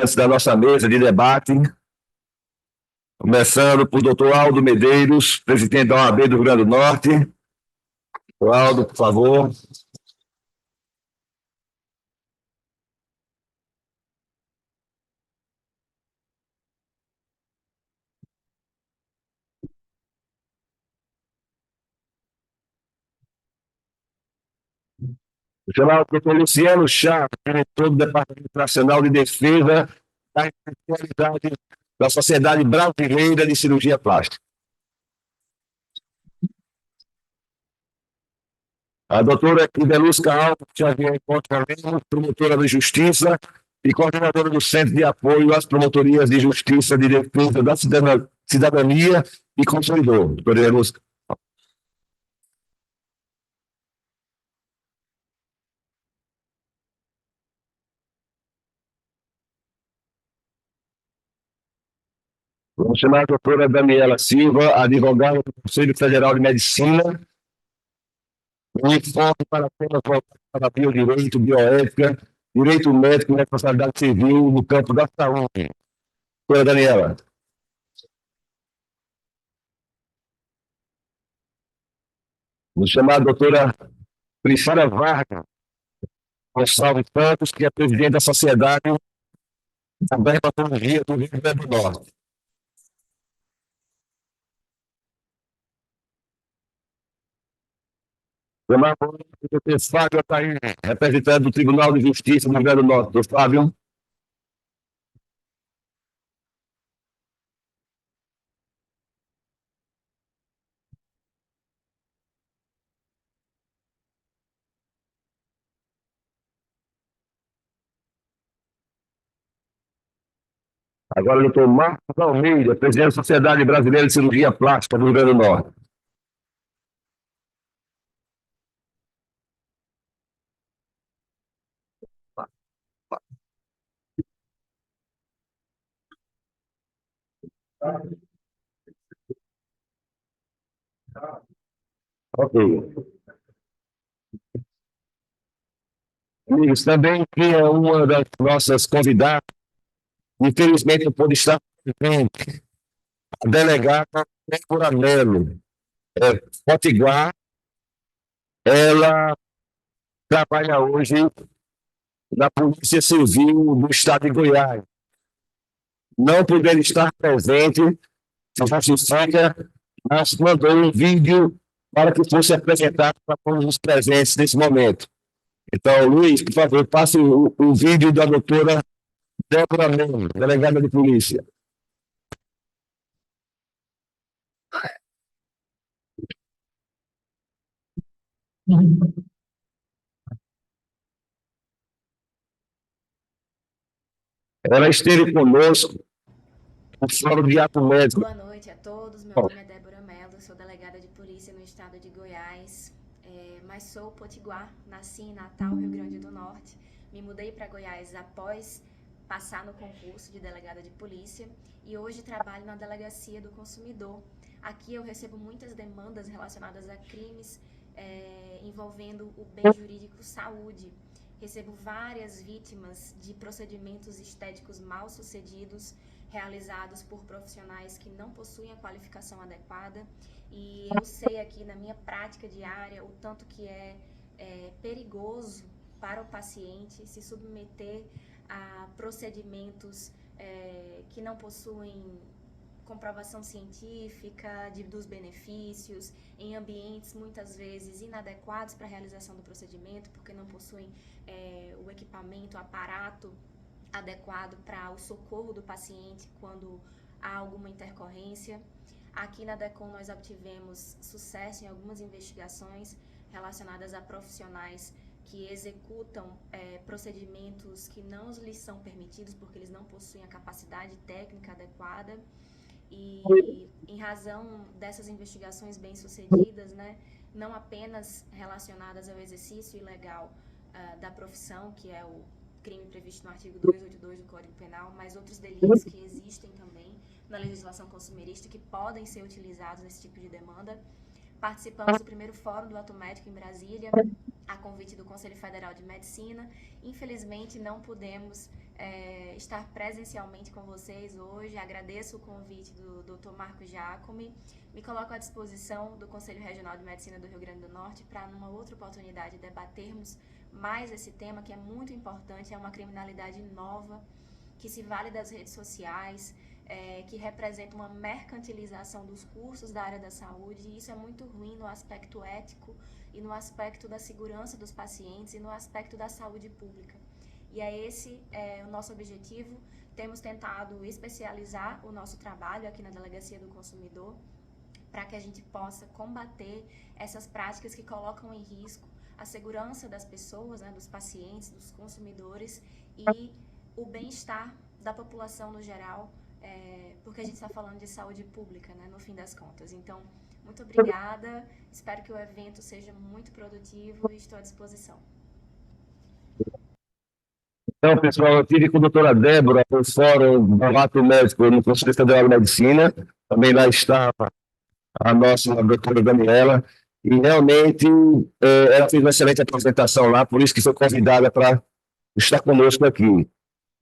participantes da nossa mesa de debate, começando por doutor Aldo Medeiros, presidente da OAB do Rio Grande do Norte. Doutor Aldo, por favor. Vou chamar o doutor Luciano Chá, diretor do Departamento Nacional de Defesa da Especialidade da Sociedade Brasileira de Cirurgia Plástica. A doutora Ibelusca Alves Xavier Costa Lemos, promotora de Justiça e coordenadora do Centro de Apoio às Promotorias de Justiça de Defesa da Cidadania e Consumidor. Doutora Ibelusca. Vamos chamar a doutora Daniela Silva, advogada do Conselho Federal de Medicina, um enfoque para temas voltados para biodireito, bioética, direito médico e responsabilidade civil no campo da saúde. Doutora Daniela. Vamos chamar a doutora Priscila Vargas Gonçalves Santos, que é presidente da Sociedade da Dermatologia do Rio Grande do Norte. Chamar o doutor Fábio Ataíde, representante do Tribunal de Justiça do Rio Grande do Norte. Doutor Fábio. Agora, o doutor Marcos Almeida, presidente da Sociedade Brasileira de Cirurgia Plástica do Rio Grande do Norte. Ok. Amigos, também tinha uma das nossas convidadas, infelizmente não pôde estar presente, a delegada Débora Mello, Potiguar. Ela trabalha hoje na Polícia Civil do Estado de Goiás. Não podendo estar presente, se justifica, mas mandou um vídeo para que fosse apresentado para todos os presentes nesse momento. Então, Luiz, por favor, passe o vídeo da doutora Débora Mello, delegada de polícia. Ela esteve conosco no Fórum de Ato Médico. Boa noite a todos, meu nome é Débora Mello, sou delegada de polícia no estado de Goiás, mas sou potiguar, nasci em Natal, Rio Grande do Norte, me mudei para Goiás após passar no concurso de delegada de polícia e hoje trabalho na Delegacia do Consumidor. Aqui eu recebo muitas demandas relacionadas a crimes envolvendo o bem jurídico saúde. Recebo várias vítimas de procedimentos estéticos mal sucedidos, realizados por profissionais que não possuem a qualificação adequada, e eu sei aqui na minha prática diária o tanto que é perigoso para o paciente se submeter a procedimentos que não possuem comprovação científica dos benefícios, em ambientes muitas vezes inadequados para a realização do procedimento, porque não possuem o equipamento, o aparato adequado para o socorro do paciente quando há alguma intercorrência. Aqui na DECOM nós obtivemos sucesso em algumas investigações relacionadas a profissionais que executam procedimentos que não lhes são permitidos porque eles não possuem a capacidade técnica adequada. E em razão dessas investigações bem-sucedidas, né, não apenas relacionadas ao exercício ilegal da profissão, que é o crime previsto no artigo 282 do Código Penal, mas outros delitos que existem também na legislação consumerista que podem ser utilizados nesse tipo de demanda. Participamos do primeiro fórum do Ato Médico em Brasília, a convite do Conselho Federal de Medicina. Infelizmente, não pudemos estar presencialmente com vocês hoje. Agradeço o convite do Dr. Marco Giacomi. Me coloco à disposição do Conselho Regional de Medicina do Rio Grande do Norte para, numa outra oportunidade, debatermos mais esse tema que é muito importante. É uma criminalidade nova que se vale das redes sociais, que representa uma mercantilização dos cursos da área da saúde, e isso é muito ruim no aspecto ético e no aspecto da segurança dos pacientes e no aspecto da saúde pública. E esse o nosso objetivo. Temos tentado especializar o nosso trabalho aqui na Delegacia do Consumidor para que a gente possa combater essas práticas que colocam em risco a segurança das pessoas, né, dos pacientes, dos consumidores e o bem-estar da população no geral, porque a gente está falando de saúde pública, né, no fim das contas. Então, muito obrigada, espero que o evento seja muito produtivo e estou à disposição. Então, pessoal, eu estive com a doutora Débora no Fórum do Ato Médico no Conselho Federal de Medicina, também lá estava a nossa doutora Daniela, e realmente ela fez uma excelente apresentação lá, por isso que foi convidada para estar conosco aqui.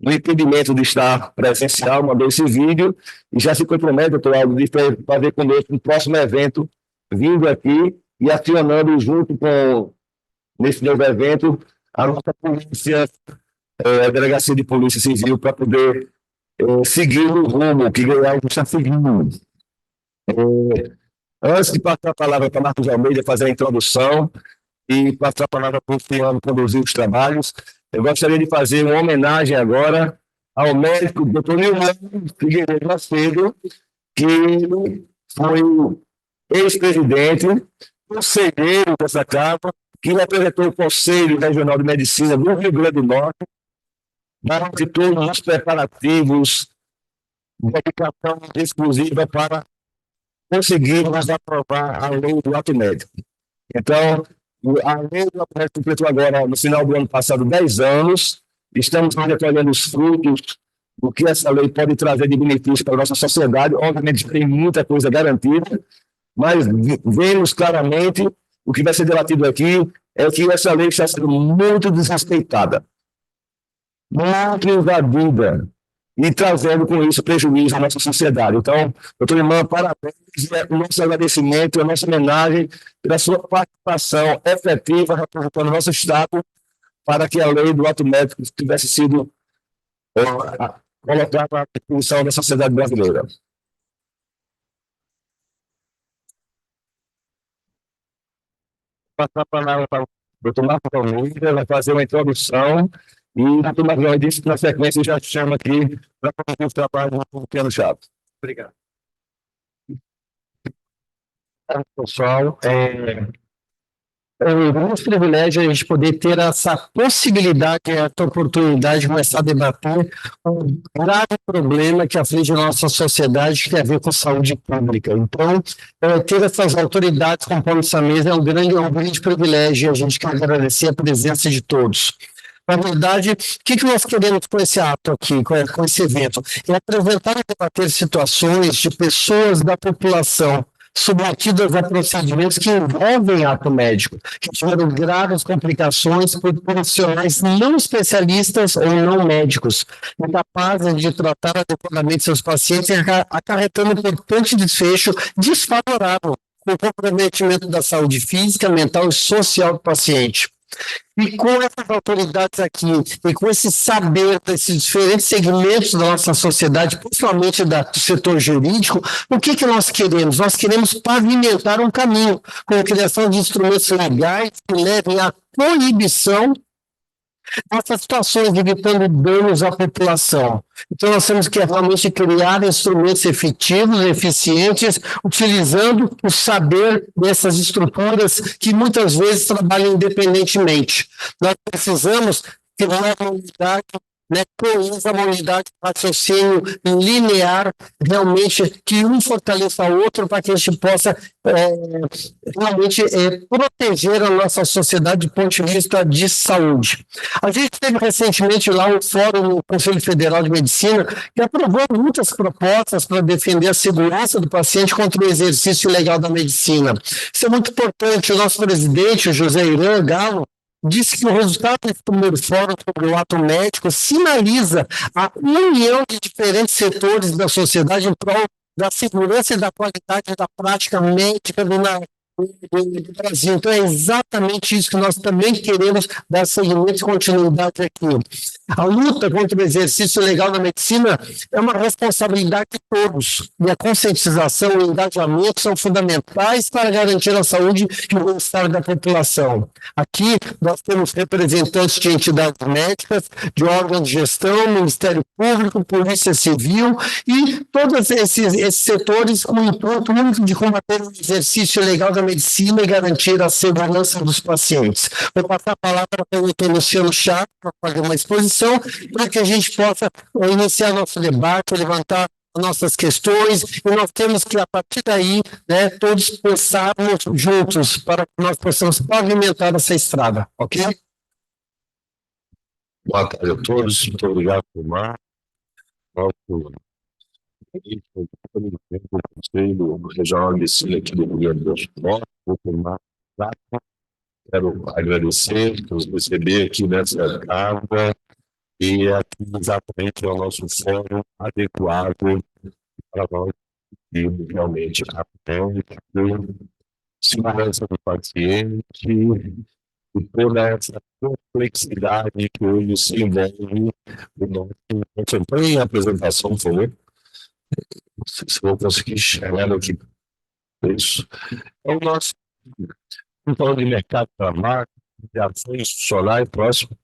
No impedimento de estar presencial, mandou esse vídeo e já se compromete, doutor Aldo, de fazer conosco um próximo evento, vindo aqui e acionando junto com, nesse novo evento, a nossa polícia, a Delegacia de Polícia Civil, para poder seguir o rumo que Goiás está seguindo. Antes de passar a palavra para Marcos Almeida fazer a introdução e passar a palavra para o Fiano conduzir os trabalhos, eu gostaria de fazer uma homenagem agora ao médico Dr. Nilmar Figueiredo Macedo, que foi ex-presidente, conselheiro dessa casa, que representou o Conselho Regional de Medicina do Rio Grande do Norte, durante todos os preparativos de dedicação exclusiva para conseguirmos aprovar a lei do ato médico. Então, a lei do ato médico completou agora, no final do ano passado, 10 anos. Estamos recolhendo os frutos do que essa lei pode trazer de benefício para a nossa sociedade. Obviamente, tem muita coisa garantida, mas vemos claramente o que vai ser debatido aqui é que essa lei está sendo muito desrespeitada, muito invadida e trazendo com isso prejuízo à nossa sociedade. Então, doutor Irmã, parabéns, o nosso agradecimento, a nossa homenagem pela sua participação efetiva representando o nosso Estado para que a lei do ato médico tivesse sido colocada à disposição da sociedade brasileira. Passar a palavra para o doutor Marcos Almeida, vai fazer uma introdução e o doutor Marcos Almeida disse que na sequência já chama aqui para fazer o trabalho do Piano Chaves. Obrigado. Pessoal, é um grande privilégio a gente poder ter essa possibilidade, essa oportunidade de começar a debater um grave problema que aflige a nossa sociedade, que tem a ver com saúde pública. Então, ter essas autoridades compondo essa mesa é um grande privilégio, e a gente quer agradecer a presença de todos. Na verdade, o que nós queremos com esse ato aqui, com esse evento? É apresentar e debater situações de pessoas da população submetidas a procedimentos que envolvem ato médico, que tiveram graves complicações por profissionais não especialistas ou não médicos, incapazes de tratar adequadamente seus pacientes, acarretando um importante desfecho desfavorável com o comprometimento da saúde física, mental e social do paciente. E com essas autoridades aqui, e com esse saber desses diferentes segmentos da nossa sociedade, principalmente do setor jurídico, o que nós queremos? Nós queremos pavimentar um caminho com a criação de instrumentos legais que levem à proibição dessas situações, evitando danos à população. Então, nós temos que realmente criar instrumentos efetivos, eficientes, utilizando o saber dessas estruturas que muitas vezes trabalham independentemente. Nós precisamos criar uma unidade, coesa, uma unidade de raciocínio linear, realmente, que um fortaleça o outro para que a gente possa realmente proteger a nossa sociedade do ponto de vista de saúde. A gente teve recentemente lá um fórum no Conselho Federal de Medicina que aprovou muitas propostas para defender a segurança do paciente contra o exercício ilegal da medicina. Isso é muito importante. O nosso presidente, o José Irã Galo, disse que o resultado desse primeiro fórum sobre o ato médico sinaliza a união de diferentes setores da sociedade em prol da segurança e da qualidade da prática médica do Brasil. Então, é exatamente isso que nós também queremos dar seguimento e continuidade aqui. A luta contra o exercício legal da medicina é uma responsabilidade de todos, e a conscientização e o engajamento são fundamentais para garantir a saúde e o bem-estar da população. Aqui, nós temos representantes de entidades médicas, de órgãos de gestão, Ministério Público, Polícia Civil e todos esses setores com o intuito único de combater o exercício legal da medicina e garantir a segurança dos pacientes. Vou passar a palavra para o doutor Luciano Chá para fazer uma exposição, para que a gente possa iniciar nosso debate, levantar nossas questões, e nós temos que, a partir daí, né, todos pensarmos juntos para que nós possamos pavimentar essa estrada, ok? Boa tarde a todos, muito obrigado por mais. Nosso Conselho Regional de Medicina aqui do Rio Grande do Norte, doutor Marcos Prata. Quero agradecer por nos receber aqui nessa casa e aqui exatamente é o nosso fórum adequado para nós que realmente atendemos, segurança do paciente e toda essa complexidade que hoje se envolve no nosso. Acompanhem a apresentação, por favor. Não sei se vou conseguir chegar aqui. Isso. É o nosso plano de mercado de trabalho, de ações institucionais próximo.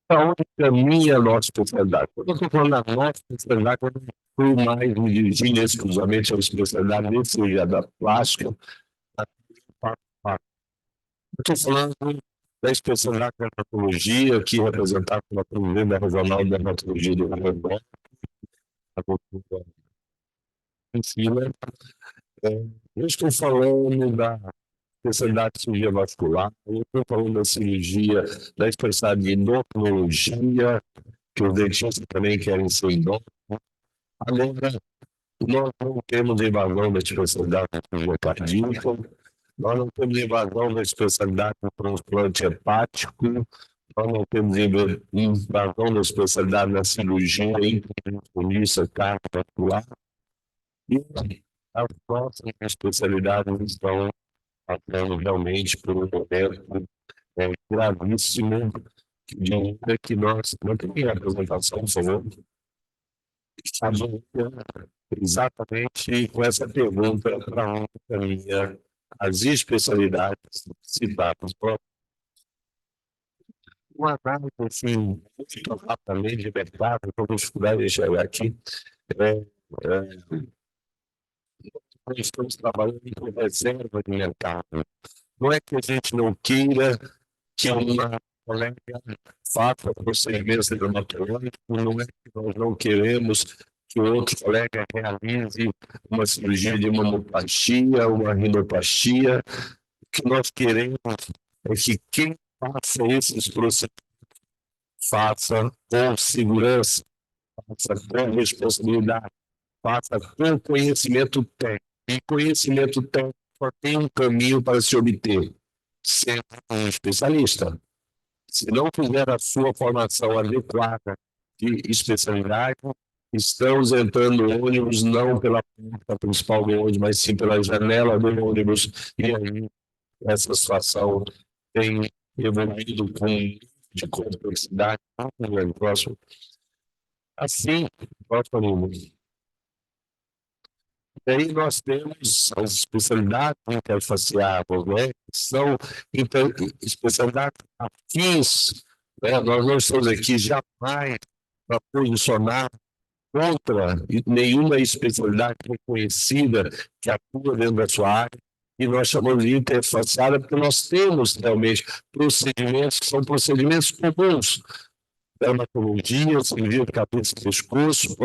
Para onde caminha a nossa especialidade? Quando eu estou falando da nossa especialidade, eu não fui mais me dirigir exclusivamente à especialidade de cirurgia da plástica. Eu estou falando da especialidade de dermatologia, aqui representada pela Presidente Regional de Dermatologia do Rio Grande do Norte, a doutora Priscila. Eu estou falando da especialidade de cirurgia vascular, eu estou falando da cirurgia, da especialidade de endocrinologia, que os dentistas também querem ser endócrinos. Agora, nós não temos invasão da especialidade de cirurgia cardíaca, nós não temos invasão da especialidade de transplante hepático, nós não temos invasão da especialidade na cirurgia intervencionista cardiovascular, e as nossas especialidades estão passando realmente por um momento gravíssimo, que diria que nós não temos a apresentação, por favor. Estamos exatamente com essa pergunta para onde caminha as especialidades citadas. Uma análise, assim, muito rapidamente de mercado, estou com dificuldade de chegar aqui. Nós estamos trabalhando com reserva de mercado. Não é que a gente não queira que uma colega faça procedimentos dermatológicos, não é que nós não queremos que outro colega realize uma cirurgia de mamoplastia, uma rinoplastia. O que nós queremos é que quem faça esses procedimentos faça com segurança, faça com responsabilidade, faça com conhecimento técnico. E conhecimento técnico só tem um caminho para se obter, sendo um especialista. Se não fizer a sua formação adequada de especialidade, estamos entrando no ônibus não pela porta principal do ônibus, mas sim pela janela do ônibus. E aí, essa situação tem evoluído com de complexidade. Próximo. Assim, próximo. E aí nós temos as especialidades interfaciais, né, que são especialidades afins, né? Nós não estamos aqui jamais para posicionar contra nenhuma especialidade reconhecida que atua dentro da sua área, e nós chamamos de interfaciada porque nós temos realmente procedimentos que são procedimentos comuns, dermatologia, cirurgia de cabeça e pescoço,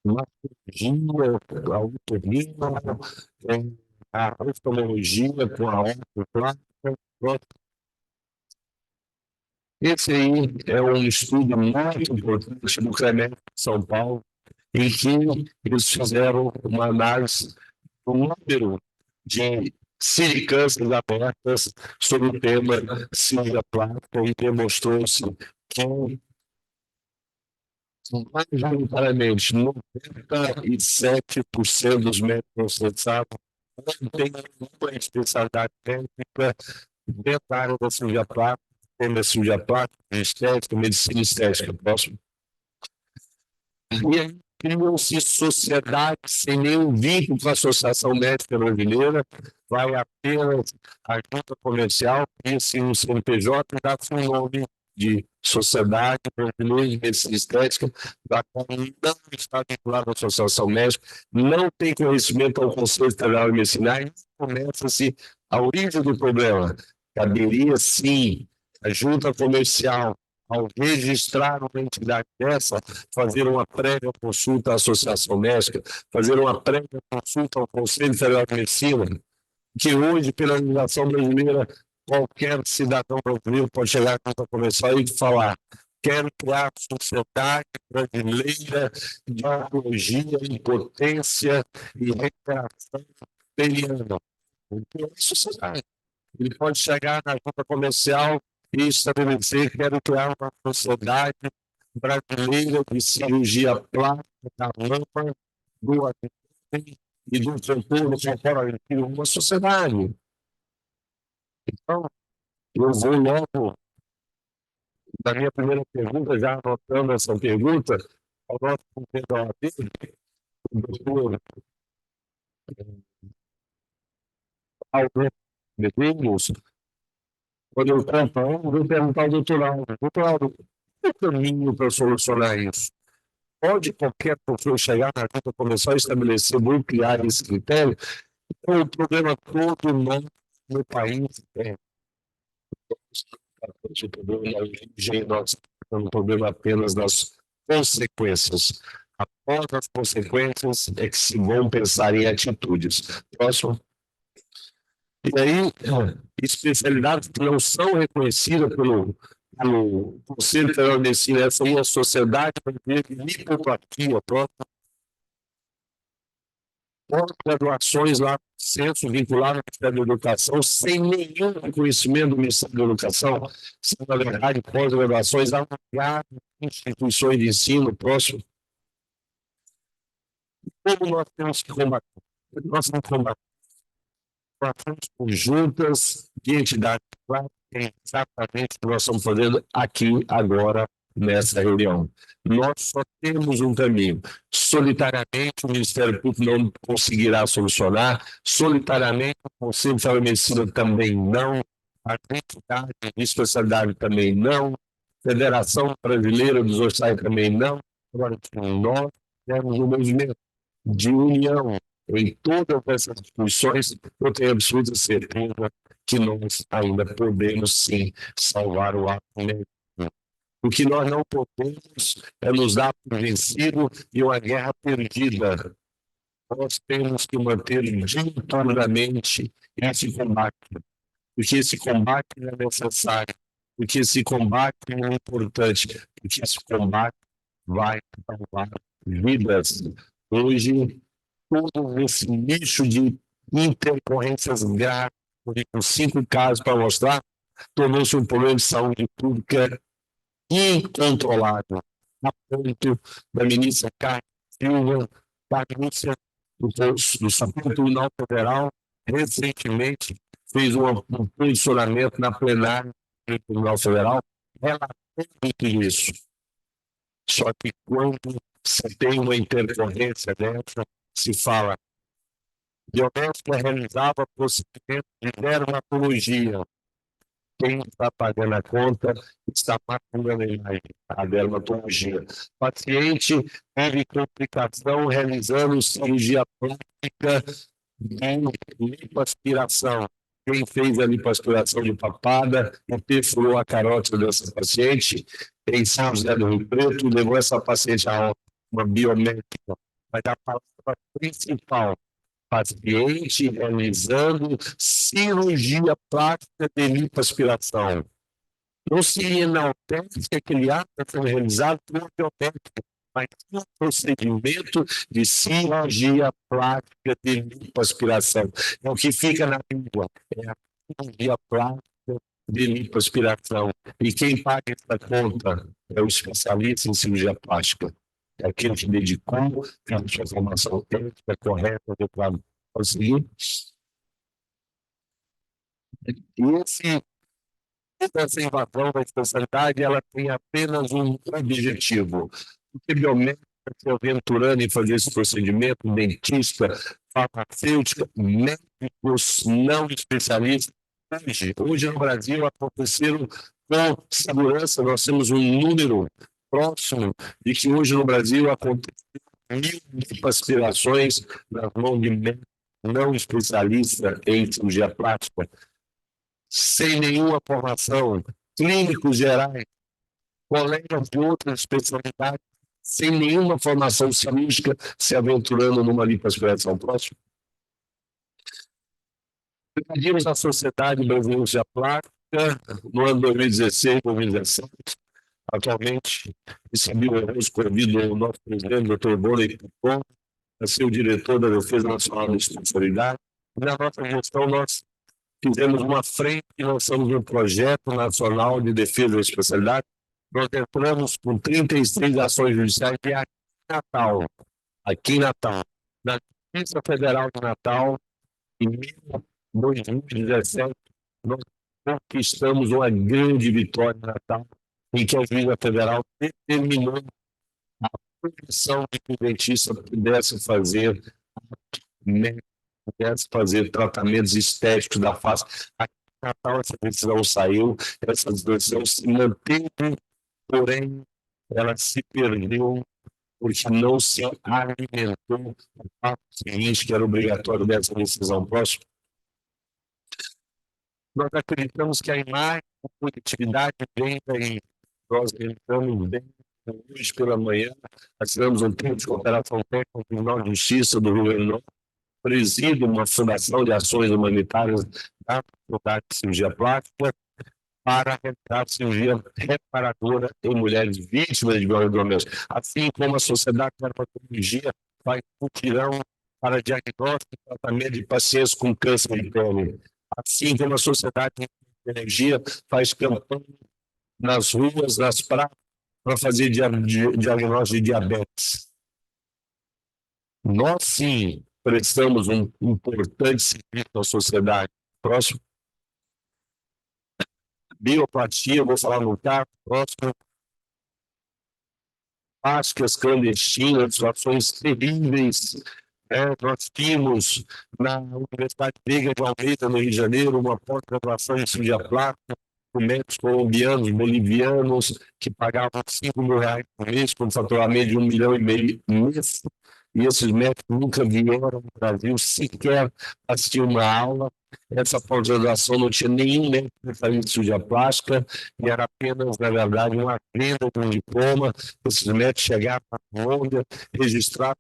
na cirurgia, a otorrina, a oftalmologia com a ortoplática. Esse aí é um estudo muito importante do CREMEC de São Paulo, em que eles fizeram uma análise do número de sindicâncias abertas sobre o tema cirurgia plástica e demonstrou-se que majoritariamente 97% dos médicos censados não têm nenhuma especialidade técnica dentro da área da cirurgia plástica, como a cirurgia plástica, estética, medicina estética. Próximo. E aí criam-se sociedades sem nenhum vínculo com a Associação Médica Brasileira, vai apenas a junta comercial, cria-se um CNPJ e dá-se um nome de Sociedade Brasileira de Medicina Estética, da qual não está vinculada à Associação Médica, não tem conhecimento ao Conselho Federal de Medicina, e começa-se a origem do problema. Caberia, sim, a junta comercial, ao registrar uma entidade dessa, fazer uma prévia consulta à Associação Médica, fazer uma prévia consulta ao Conselho Federal de Medicina, que hoje, pela legislação brasileira, qualquer cidadão brasileiro pode chegar à junta comercial e falar: quero criar a Sociedade Brasileira de Oncologia, Impotência e Recuperação Peniana. Então, é sociedade. Ele pode chegar na junta comercial e estabelecer: quero criar uma Sociedade Brasileira de Cirurgia Plástica da Mama, do abdômen e do contorno corporal. Uma sociedade. Então, eu vou logo, da minha primeira pergunta, já anotando essa pergunta, ao nosso companheiro da OAB, o doutor Alberto Medeiros. Quando eu compro, eu vou perguntar ao doutor Aldo: doutor Aldo, qual é o caminho para solucionar isso? Pode qualquer pessoa chegar na junta comercial e estabelecer, vou criar esse critério? Então, o problema todo no país é o problema da origem, nós temos um problema apenas das consequências. Após as consequências é que se vão pensar em atitudes. Próximo. E aí, especialidades que não são reconhecidas pelo Conselho Federal de Medicina, essa aí é a Sociedade Brasileira de Lipoplastia, própria. Pós-graduações lá, centro vinculado ao Ministério da Educação, sem nenhum reconhecimento do Ministério da Educação, são, na verdade, pós-graduações alugadas em instituições de ensino próximo. Como nós temos que combater? Nós temos que combater ações conjuntas de entidades privadas, é exatamente o que nós estamos fazendo aqui, agora, nessa reunião. Nós só temos um caminho. Solitariamente, o Ministério Público não conseguirá solucionar, solitariamente, o Conselho Federal de Medicina também não, a entidade de especialidade também não, Federação Brasileira dos Hospitais também não. Agora, nós temos um movimento de união em todas essas instituições. Eu tenho absoluta certeza que nós ainda podemos, sim, salvar o ato médico. O que nós não podemos é nos dar por vencido e uma guerra perdida. Nós temos que manter diuturnamente esse combate, porque esse combate é necessário, porque esse combate é importante, porque esse combate vai salvar vidas. Hoje, todo esse nicho de intercorrências graves, com 5 casos para mostrar, tornou-se um problema de saúde pública incontrolável, a ponto da ministra Carmen Silva, da denúncia do Supremo Tribunal Federal, recentemente fez um posicionamento na plenária do Tribunal Federal relatando tudo isso. Só que quando se tem uma intercorrência dessa, se fala: Biomédica realizava procedimento de dermatologia. Quem está pagando a conta está maculando a imagem, a dermatologia. Paciente teve complicação realizando cirurgia plástica de lipoaspiração. Quem fez a lipoaspiração de papada e perfurou a carótida dessa paciente em São José do Rio Preto, levou essa paciente a uma biomédica. Mas a palavra principal: paciente realizando cirurgia plástica de lipoaspiração. Não se enaltece que aquele ato foi realizado por um biomédico. mas um procedimento de cirurgia plástica de lipoaspiração. É o que fica na língua, é a cirurgia plástica de lipoaspiração. E quem paga essa conta é o especialista em cirurgia plástica. É aquele que dedicou, tem a sua formação técnica correta para conseguir. E essa invasão da especialidade, ela tem apenas um objetivo. Porque biomédica se aventurando em fazer esse procedimento, dentista, farmacêutica, médicos não especialistas. Hoje no Brasil aconteceram com segurança, nós temos um número próximo de que hoje no Brasil acontecem 1.000 aspirações nas mãos de médicos não especialistas em cirurgia plástica, sem nenhuma formação, clínicos gerais, colegas de outras especialidades, sem nenhuma formação cirúrgica, se aventurando numa lipoaspiração próxima. Pedimos à Sociedade Brasileira de Plástica, no ano 2016, 2017, atualmente, recebi o convite do nosso presidente, Dr. Boni Picon, a ser o diretor da Defesa Nacional da Especialidade. Na nossa gestão, nós fizemos uma frente e lançamos um projeto nacional de defesa da especialidade. Nós entramos com 36 ações judiciais e aqui em Natal, na Justiça Federal de Natal, em 2017, nós conquistamos uma grande vitória em Natal, em que a Justiça Federal determinou a proibição de que o dentista pudesse fazer tratamentos estéticos da face. Aqui em Natal, essa decisão saiu, essa decisão se manteve, porém, ela se perdeu porque não se alimentou o fato seguinte, que era obrigatório dessa decisão próxima. Nós acreditamos que a imagem da coletividade vem daí. Nós entramos bem hoje pela manhã, assinamos um termo de cooperação técnica com o Tribunal de Justiça do Rio Grande do Norte, presido uma fundação de ações humanitárias da Faculdade de Cirurgia Plástica para realizar cirurgia reparadora em mulheres vítimas de violência doméstica. Assim como a Sociedade de Dermatologia faz mutirão para diagnóstico e tratamento de pacientes com câncer de pele. Assim como a Sociedade de Energia faz campanha nas ruas, nas praças, para fazer diagnóstico de diabetes. Nós, sim, prestamos um importante serviço à sociedade. Próximo. Bioplatia, vou falar no caso. Próximo. Plásticas clandestinas, situações terríveis. Nós tínhamos na Universidade Veiga de Almeida, no Rio de Janeiro, uma pós-graduação em cirurgia plástica, com médicos colombianos, bolivianos, que pagavam R$ 5.000 por mês, com um faturamento de 1,5 milhão mês. E esses médicos nunca vieram ao Brasil sequer assistir uma aula. Essa pós-graduação não tinha nenhum médico especialista em cirurgia plástica, e era apenas, na verdade, uma venda de um diploma. Esses médicos chegavam na Colômbia, registravam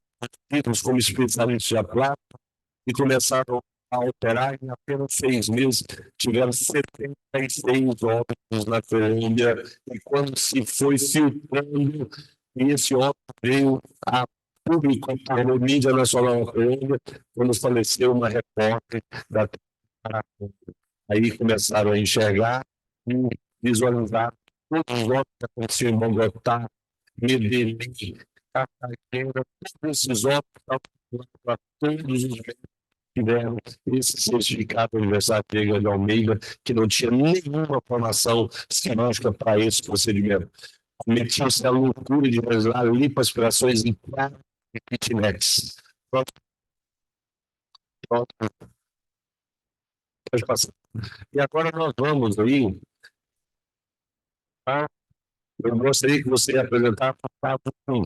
títulos como especialistas de plástica e começaram a operar. Em apenas 6 meses, tiveram 76 óbitos na Colômbia, e quando se foi filtrando, esse óbito veio a público, a mídia nacional da Colômbia, quando faleceu uma repórter da TV. Aí começaram a enxergar e visualizar todos os óbitos que aconteciam em Bogotá, Medellín, Cartagena, todos esses óbitos para todos os médicos que tiveram esse certificado da Universidade de Almeida, que não tinha nenhuma formação cirúrgica para esse procedimento. Metia-se a loucura de realizar lipoaspirações em 4 kitnets. Pronto. Pode passar. E agora nós vamos aí. Tá? Eu gostaria que você apresentasse o caso 1.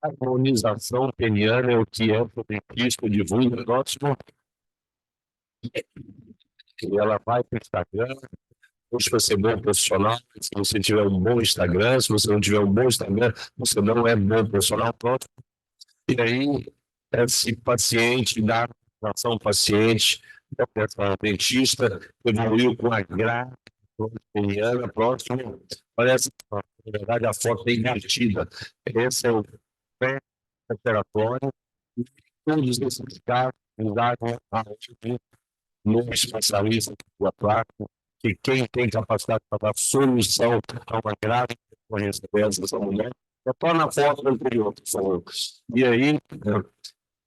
Harmonização peniana é o que é o dentista divulga. Próximo. e ela vai para o Instagram, hoje para ser bom profissional, se você tiver um bom Instagram, se você não tiver um bom Instagram, você não é bom profissional, pronto. E aí, esse paciente, da relação paciente, da dentista, evoluiu com a grávida peniana próximo, parece, na verdade, a foto é invertida. Esse é o pré-operatório, e todos esses casos usaram a no especialista do atraco, que quem tem capacidade para dar solução a uma grave ocorrência dessa mulher, é só na foto anterior, por favor. E aí,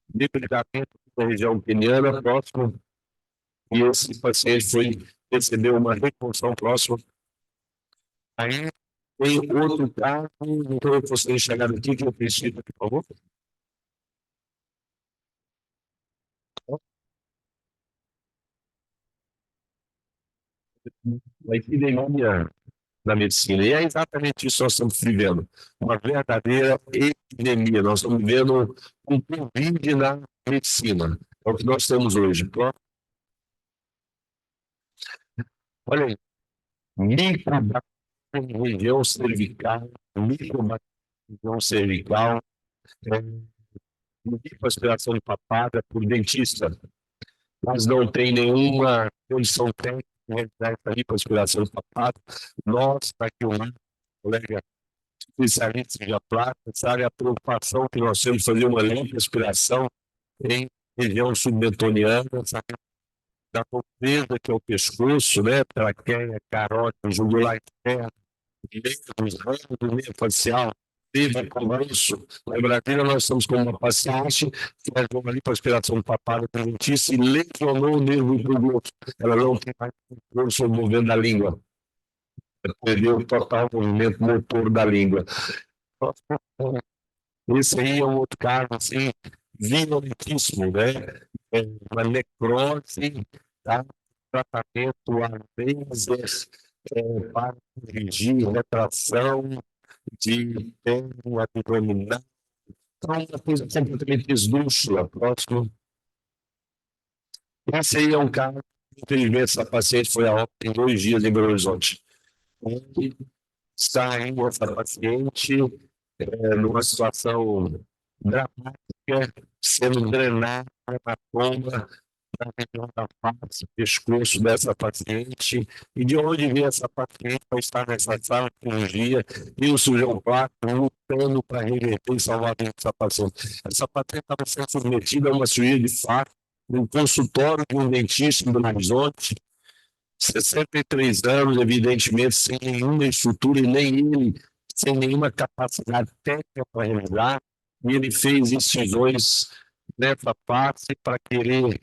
bipedamento da região peniana próximo, e esse paciente recebeu uma reconstrução próxima. Aí tem outro caso, então eu gostaria de chegar aqui, que eu preciso, por favor. A epidemia da medicina. E é exatamente isso que nós estamos vivendo. Uma verdadeira epidemia. Nós estamos vivendo um Covid na medicina. É o que nós temos hoje. Olha aí. Micobactéria região cervical, micobactéria região cervical, aspiração de papada por dentista. Mas não tem nenhuma condição técnica de realizar essa lipoaspiração de papada. Nós, aqui um colega especialista de plástica, sabe a preocupação que nós temos de fazer uma lipoaspiração em região submentoniana, sabe? Da pobreza que é o pescoço, né? Traqueia, carótida, jugular externo, nervos, do nervo facial, teve começo. Na Brasília, nós estamos com uma paciente que faz uma lipoaspiração de papada com dentista e lesionou o nervo do glúteo. Ela não tem mais controle sobre o movimento da língua. Perdeu o total movimento motor da língua. Esse aí é um outro caso, assim, violentíssimo, né? É uma necrose, tá? Tratamento a lasers, para corrigir retração de termo abdominal. Então, uma coisa completamente esdrúxula. Próximo. Esse aí é um caso, infelizmente, essa paciente foi a óbito em 2 dias em Belo Horizonte. E saiu essa paciente numa situação dramática, sendo drenada hematoma na região da face, pescoço dessa paciente. E de onde veio essa paciente para estar nessa sala de cirurgia e o cirurgião plástico lutando para reverter e salvar a vida dessa paciente. Essa paciente estava sendo submetida a uma cirurgia de face no consultório de um dentista em Belo Horizonte, 63 anos, evidentemente, sem nenhuma estrutura e nem ele, sem nenhuma capacidade técnica para realizar, e ele fez incisões nessa face para querer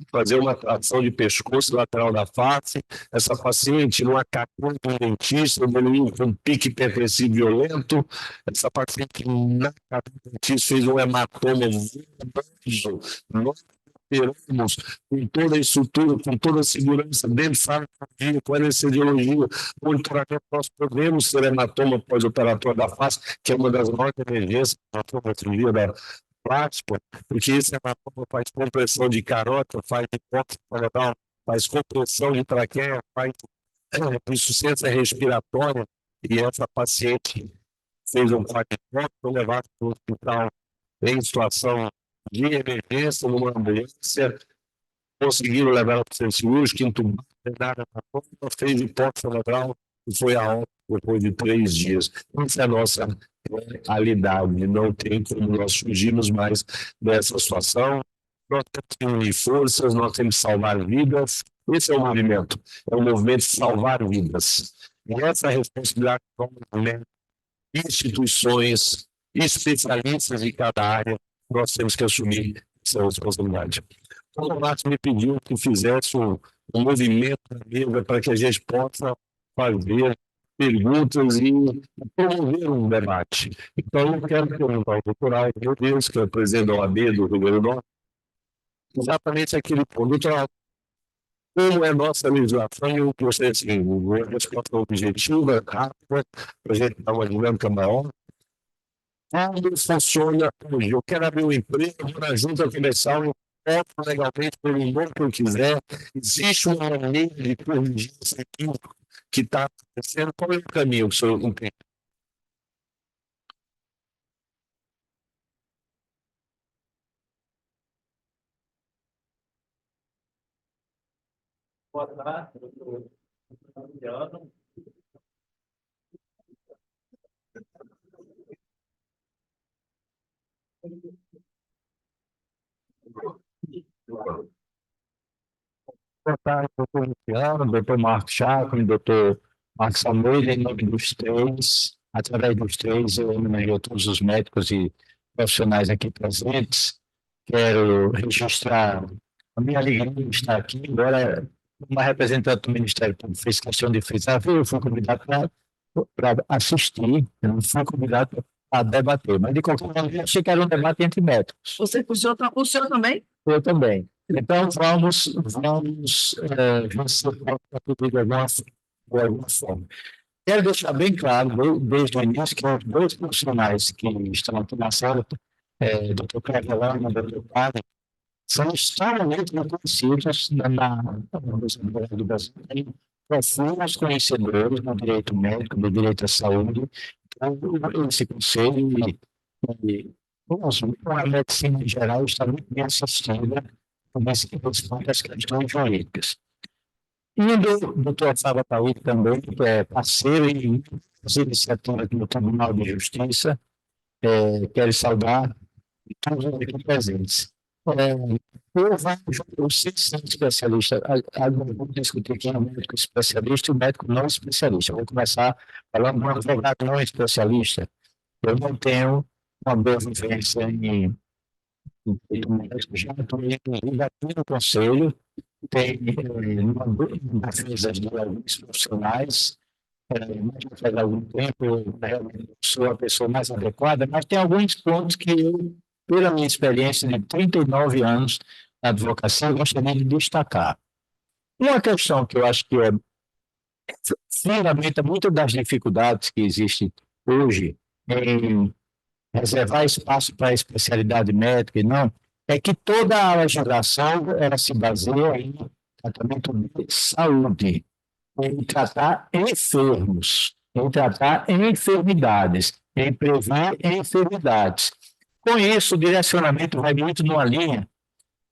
fazer uma tração de pescoço lateral da face. Essa paciente não acatou com o dentista, evoluiu com um pique hipertensivo violento. Essa paciente na casa do dentista fez um hematoma verboso. Nós operamos com toda a estrutura, com toda a segurança, dentro de sala de cirurgia, com anestesiologia, monitoramento, nós podemos ter hematoma pós-operatório da face, que é uma das maiores emergências da cirurgia da plástica, porque esse hematoma faz compressão de carota, faz hipóxia cerebral, faz compressão de traqueia, faz insuficiência respiratória, e essa paciente fez um quadriplégico, foi levado para o hospital em situação de emergência, numa ambulância, conseguiram levar ela para o centro cirúrgico, entubada, fez hipóxia cerebral e foi a óbito depois de 3 dias. Essa é a nossa realidade, não tem como nós fugirmos mais dessa situação. Nós temos que unir forças, nós temos que salvar vidas. Esse é o movimento de salvar vidas. E essa responsabilidade de instituições, especialistas em cada área, nós temos que assumir essa responsabilidade. Então, o Márcio me pediu que fizesse um movimento na mesa para que a gente possa fazer perguntas e promover um debate. Então, eu quero perguntar ao doutor Aldo, meu Deus, que é o presidente da OAB do Rio Grande do Norte, exatamente aquele ponto. Doutor Aldo, como é a nossa legislação? Eu gostaria de uma resposta objetiva, rápida, para a gente dar uma dinâmica maior. Como funciona hoje? Eu quero abrir um emprego, vou na junta comercial, legalmente pelo mundo que eu quiser, existe uma maneira de corrigir isso aqui que está acontecendo. Qual é o caminho que o senhor entende? Boa tarde, doutor Adriano. Boa tarde, doutor Luciano, doutor Marcos Chacon, doutor Marcos Almeida, em nome dos três, através dos três, eu homenageio todos os médicos e profissionais aqui presentes. Quero registrar a minha alegria de estar aqui, embora uma representante do Ministério Público fez questão de frisar, eu fui convidado para assistir, eu não fui convidado para debater, mas de qualquer maneira, achei que era um debate entre médicos. O senhor também? Eu também. Então, vamos ver se eu posso contribuir de alguma forma. Quero deixar bem claro, desde o início, que os dois profissionais que estão aqui na sala, Dr. Clevelano e Dr. Padre, são extremamente reconhecidos do Brasil, têm profundos conhecedores do direito médico, do direito à saúde. Então, esse conselho e a medicina em geral está muito bem assistida nesse ponto das questões jurídicas. E o doutor Fábio Paúl também, que é parceiro em iniciativas do Tribunal de Justiça, quero saudar todos os aqui presentes. Eu sei ser especialista, vamos discutir quem é o médico especialista e o médico não especialista. Eu vou começar falando do advogado não especialista. Eu não tenho uma boa vivência em já estou inclusive aqui no Conselho, tem uma defesa de alguns profissionais, mas faz algum tempo eu realmente sou a pessoa mais adequada, mas tem alguns pontos que eu, pela minha experiência de 39 anos na advocacia, eu gostaria de destacar. Uma questão que eu acho que fundamenta muitas das dificuldades que existem hoje em reservar espaço para a especialidade médica e não, é que toda a legislação ela se baseia em tratamento de saúde, em tratar enfermos, em tratar enfermidades, em prever enfermidades. Com isso, o direcionamento vai muito numa linha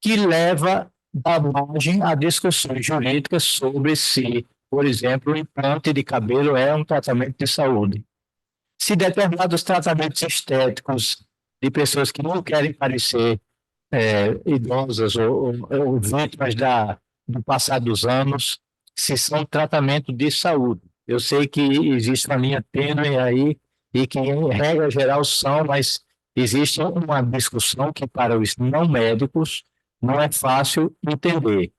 que leva a margem a discussões jurídicas sobre se, por exemplo, o implante de cabelo é um tratamento de saúde. Se determinados tratamentos estéticos de pessoas que não querem parecer idosas ou vítimas do passar dos anos, se são tratamento de saúde. Eu sei que existe uma linha tênue aí e que, em regra geral, são, mas existe uma discussão que, para os não médicos, não é fácil entender.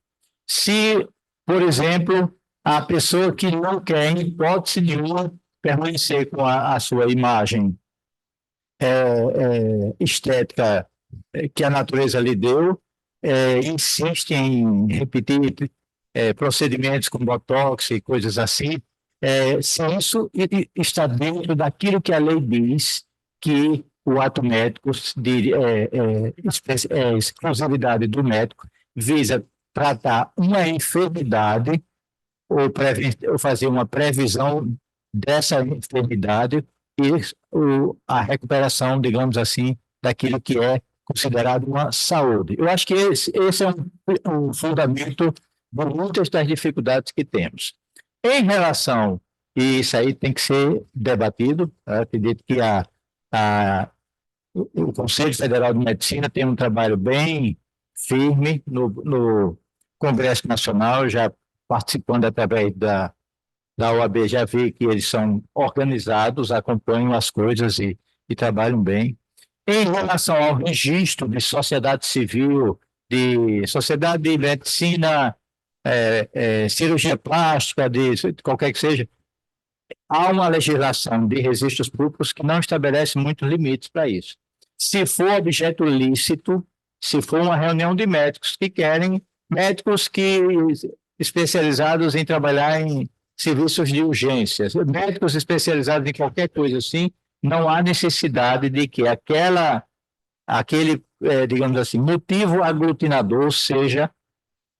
Se, por exemplo, a pessoa que não quer, em hipótese nenhuma, permanecer com a sua imagem estética que a natureza lhe deu, insiste em repetir procedimentos com botox e coisas assim, se isso está dentro daquilo que a lei diz que o ato médico de exclusividade do médico visa tratar uma enfermidade ou fazer uma previsão dessa enfermidade e a recuperação, digamos assim, daquilo que é considerado uma saúde. Eu acho que esse é um fundamento de muitas das dificuldades que temos. Em relação, e isso aí tem que ser debatido, eu acredito que o Conselho Federal de Medicina tem um trabalho bem firme no Congresso Nacional, já participando através da OAB, já vi que eles são organizados, acompanham as coisas e trabalham bem. Em relação ao registro de sociedade civil, de sociedade de medicina, cirurgia plástica, de qualquer que seja, há uma legislação de registros públicos que não estabelece muitos limites para isso. Se for objeto lícito, se for uma reunião de médicos que querem, médicos que especializados em trabalhar em serviços de urgências, médicos especializados em qualquer coisa assim, não há necessidade de que aquele, digamos assim, motivo aglutinador seja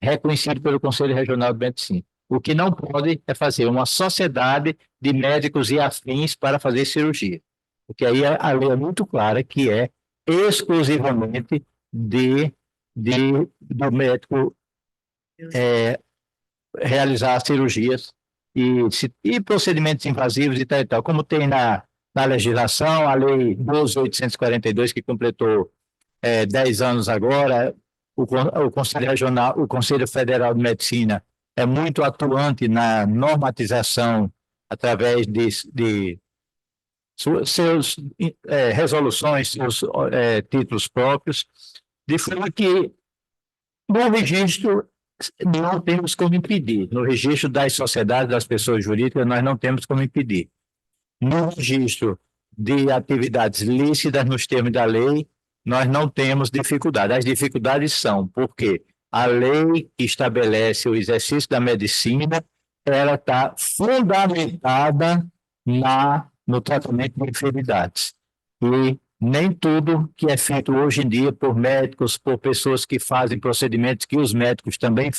reconhecido pelo Conselho Regional de Medicina. O que não pode é fazer uma sociedade de médicos e afins para fazer cirurgia. Porque aí a lei é muito clara que é exclusivamente do médico realizar cirurgias e procedimentos invasivos e tal, e tal. Como tem na legislação, a Lei 12.842, que completou 10 anos agora, o Conselho Regional, o Conselho Federal de Medicina é muito atuante na normatização através de seus resoluções, seus títulos próprios, de forma que no registro não temos como impedir. No registro das sociedades, das pessoas jurídicas, nós não temos como impedir. No registro de atividades lícitas nos termos da lei, nós não temos dificuldade. As dificuldades são porque a lei que estabelece o exercício da medicina, ela está fundamentada no tratamento de enfermidades. E nem tudo que é feito hoje em dia por médicos, por pessoas que fazem procedimentos que os médicos também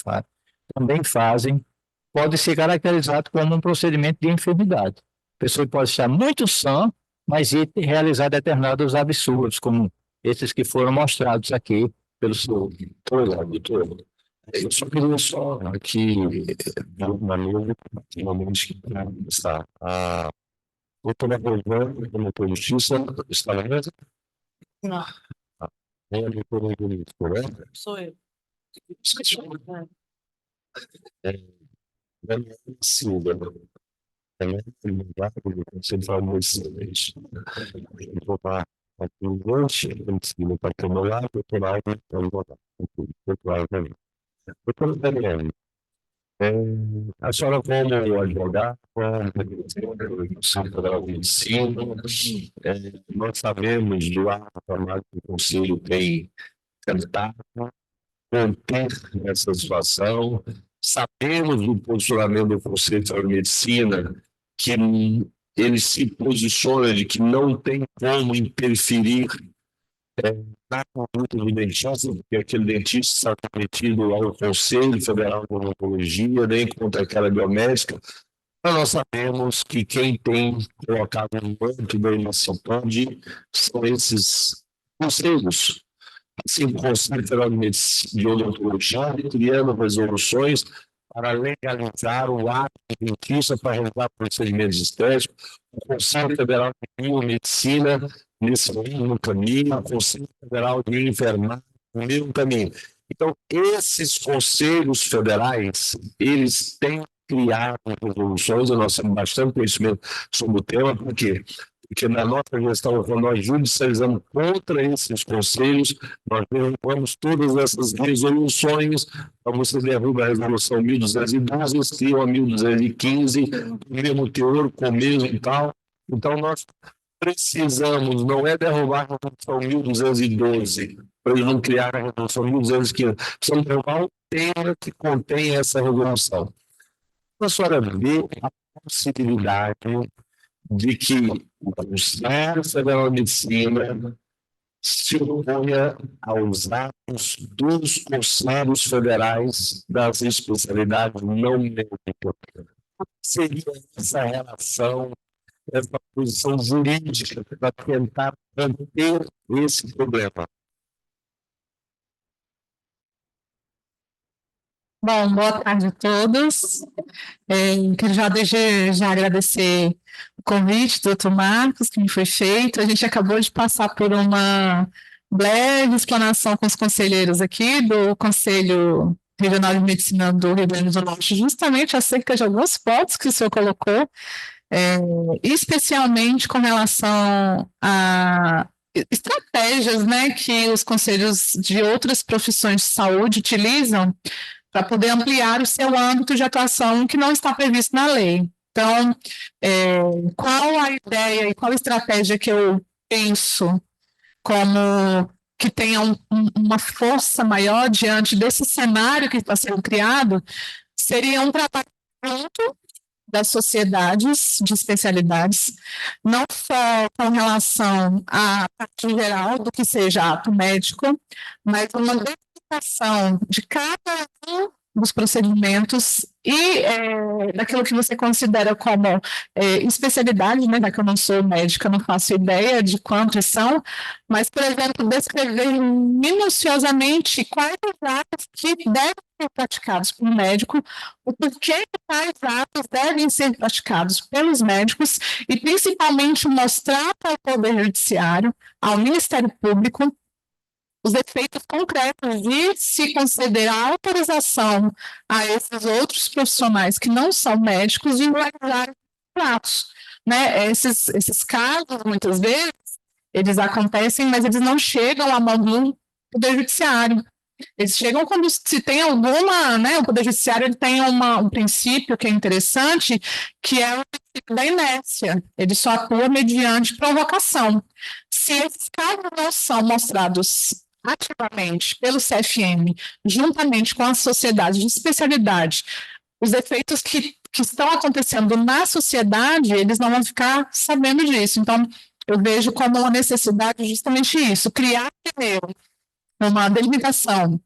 fazem, pode ser caracterizado como um procedimento de enfermidade. A pessoa pode estar muito sã, mas realizar determinados absurdos, como esses que foram mostrados aqui pelo senhor. Doutor, eu só queria só aqui, na mesa, realmente, está a doutora Rosane, promotor de justiça, está na mesa? Não, Nem a doutora Eunice, correto? sou eu. Daniela Silva, também advogado do Conselho Federal de Medicina. Eu vou dar aqui um lanche, não está aqui ao meu lado, doutor Alves, vamos votar. Doutor Alves, também. Doutora Daniela, a senhora como advogada, do Conselho Federal de Medicina, nós sabemos do ato que o Conselho tem tentado conter essa situação. Sabemos do posicionamento do Conselho Federal de Medicina, que ele se posiciona de que não tem como interferir na conduta do dentista, porque aquele dentista está comprometido ao Conselho Federal de Odontologia, nem contra aquela biomédica. Mas nós sabemos que quem tem colocado no manto da iniciativa são esses conselhos. Assim, o Conselho Federal de Odontologia criando resoluções para legalizar o ato de dentista para realizar procedimentos estéticos, o Conselho Federal de Biomedicina nesse mesmo caminho, o Conselho Federal de Enfermagem no mesmo caminho. Então, esses conselhos federais, eles têm criado resoluções, nós temos bastante conhecimento sobre o tema, por quê? Porque na nossa gestão, quando nós judicializamos contra esses conselhos, nós derrubamos todas essas resoluções. Então, você derruba a resolução 1212, cria a 1215, o mesmo teor, com o mesmo e tal. Então, nós precisamos, não é derrubar a resolução 1212, para eles não criar a resolução 1215, precisamos derrubar o tema que contém essa resolução. A senhora vê a possibilidade de que o Conselho Federal de Medicina se oponha aos atos dos conselhos federais das especialidades não médicas. Qual seria essa relação, essa posição jurídica para tentar manter esse problema? Bom, boa tarde a todos. Quero já agradecer o convite do doutor Marcos, que me foi feito. A gente acabou de passar por uma breve explanação com os conselheiros aqui do Conselho Regional de Medicina do Rio Grande do Norte, justamente acerca de alguns pontos que o senhor colocou, especialmente com relação a estratégias, né, que os conselhos de outras profissões de saúde utilizam para poder ampliar o seu âmbito de atuação que não está previsto na lei. Então, qual a ideia e qual a estratégia que eu penso como que tenha uma força maior diante desse cenário que está sendo criado, seria um trabalho junto das sociedades de especialidades, não só com relação à parte geral do que seja ato médico, mas uma dedicação de cada um dos procedimentos e daquilo que você considera como especialidade, né, já que eu não sou médica, não faço ideia de quantos são, mas, por exemplo, descrever minuciosamente quais os atos que devem ser praticados por um médico, o porquê que tais atos devem ser praticados pelos médicos e, principalmente, mostrar para o Poder Judiciário, ao Ministério Público, os efeitos concretos de se conceder a autorização a esses outros profissionais que não são médicos de realizarem atos, né? Esses casos, muitas vezes, eles acontecem, mas eles não chegam à mão do Poder Judiciário. Eles chegam quando se tem alguma, né? O Poder Judiciário ele tem um princípio que é interessante, que é o princípio da inércia. Ele só atua mediante provocação. Se esses casos não são mostrados ativamente pelo CFM, juntamente com a sociedade de especialidade, os efeitos que estão acontecendo na sociedade, eles não vão ficar sabendo disso. Então, eu vejo como uma necessidade justamente isso, criar primeiro uma delimitação,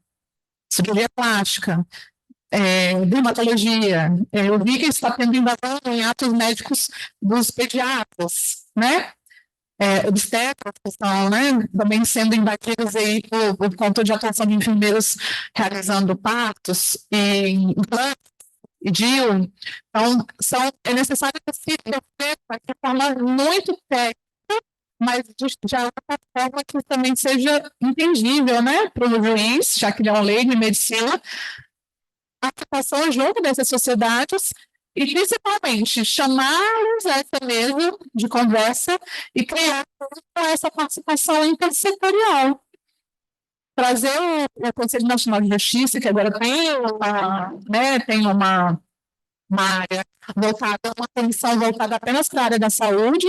cirurgia plástica, dermatologia. Eu vi que está tendo invasão em atos médicos dos pediatras, né? Obstetras que estão, né, também sendo invadidos aí por conta de atuação de enfermeiros realizando partos e implantes e DIU. Então, é necessário que se reflita de forma muito técnica, mas de outra forma que também seja entendível, né, para o juiz, já que ele é uma lei de medicina, a participação junto dessas sociedades e, principalmente, chamá-los a essa mesa de conversa e criar essa participação intersetorial. Trazer o Conselho Nacional de Justiça, que agora tem uma área voltada, uma comissão voltada apenas para a área da saúde,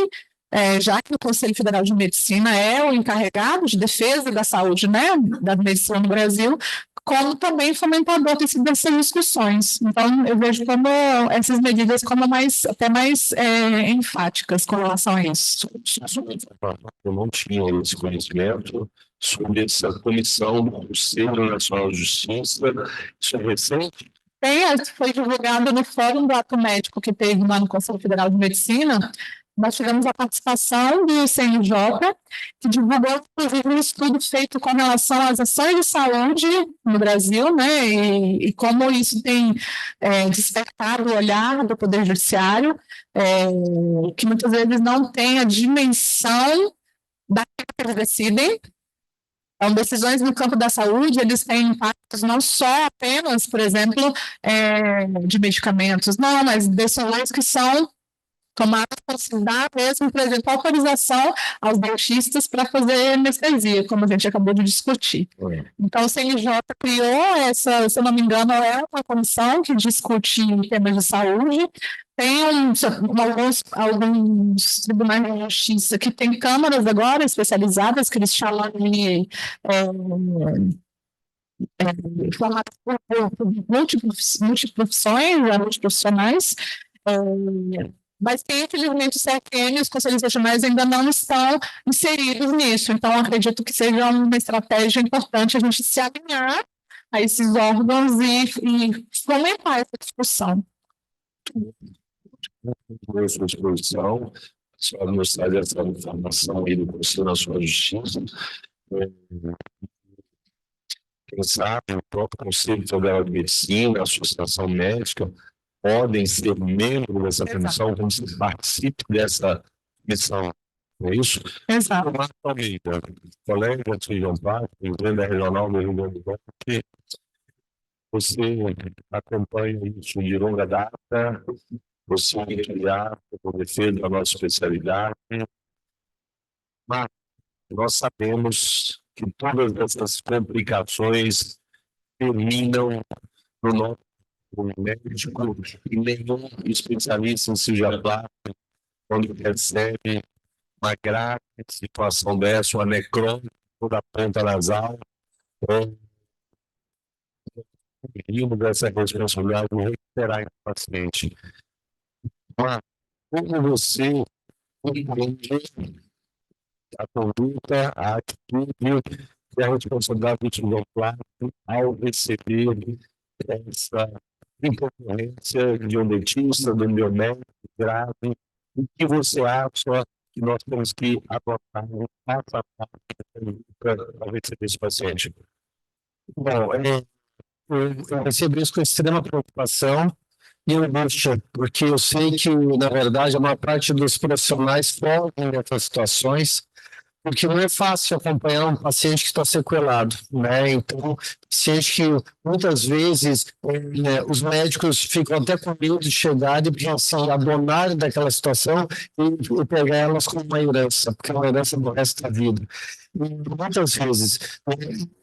já que o Conselho Federal de Medicina é o encarregado de defesa da saúde, né, da medicina no Brasil, como também fomentador dessas discussões. Então, eu vejo como essas medidas como até mais enfáticas com relação a isso. Eu não tinha esse conhecimento sobre essa comissão do Conselho Nacional de Justiça. Isso é recente? Foi divulgado no Fórum do Ato Médico que teve lá no Conselho Federal de Medicina. Nós tivemos a participação do CNJ, que divulgou, inclusive, um estudo feito com relação às ações de saúde no Brasil, né, e como isso tem despertado o olhar do Poder Judiciário, que muitas vezes não tem a dimensão daquilo que eles decidem. Então, decisões no campo da saúde, eles têm impactos não só apenas, por exemplo, de medicamentos, não, mas decisões que são tomadas para se dar mesmo, por exemplo, autorização aos dentistas para fazer anestesia, como a gente acabou de discutir. Então, o CNJ criou se eu não me engano, é uma comissão que discute temas de saúde. Tem alguns tribunais de justiça que têm câmaras agora especializadas, que eles chamam de formadas por multiprofissões, multiprofissionais, mas que, infelizmente, o CFM e os conselhos regionais ainda não estão inseridos nisso. Então, acredito que seja uma estratégia importante a gente se alinhar a esses órgãos e fomentar essa discussão. À sua disposição, só mostrar essa informação aí do Conselho Nacional de Justiça. Quem sabe o próprio Conselho Federal de Medicina, a Associação Médica, podem ser membros dessa comissão, como se participe dessa comissão, não é isso? Exato. Marco Almeida, colega de João Paulo, presidente da Regional do Rio Grande do Norte, que você acompanha isso de longa data, você é criado por defesa da nossa especialidade, mas nós sabemos que todas essas complicações terminam no nosso médico e nenhum especialista em cirurgia plástica, quando percebe uma grave situação dessa, uma necrose da ponta nasal, rimos dessa responsabilidade de recuperar esse paciente. Mas como você entende a conduta, a atitude e a responsabilidade do titular ao receber essa intercorrência de um dentista, do meu médico grave, o que você acha que nós temos que adotar passo a passo para receber esse paciente? Bom, eu recebo isso com extrema preocupação e angústia, porque eu sei que, na verdade, a maior parte dos profissionais fogem dessas situações, porque não é fácil acompanhar um paciente que está sequelado, né? Então, paciente que muitas vezes os médicos ficam até com medo de chegar e pensar abonarem daquela situação e pegar elas como uma herança, porque é uma herança do resto da vida. E muitas vezes.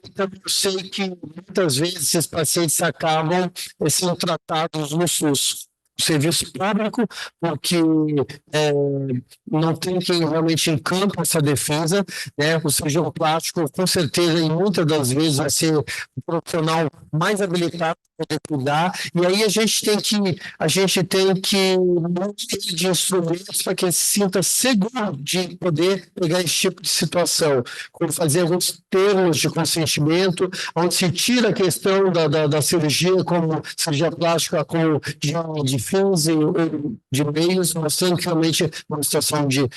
Então, eu sei que muitas vezes esses pacientes acabam sendo tratados no SUS. Serviço público, porque não tem quem realmente encampa essa defesa, né? O cirurgião plástico, com certeza, em muitas das vezes, vai ser o profissional mais habilitado para poder cuidar, e aí a gente tem que montar de instrumentos para que ele se sinta seguro de poder pegar esse tipo de situação, como fazer alguns termos de consentimento, onde se tira a questão da cirurgia como cirurgia plástica como de fins e de meios, mostrando que realmente é uma situação de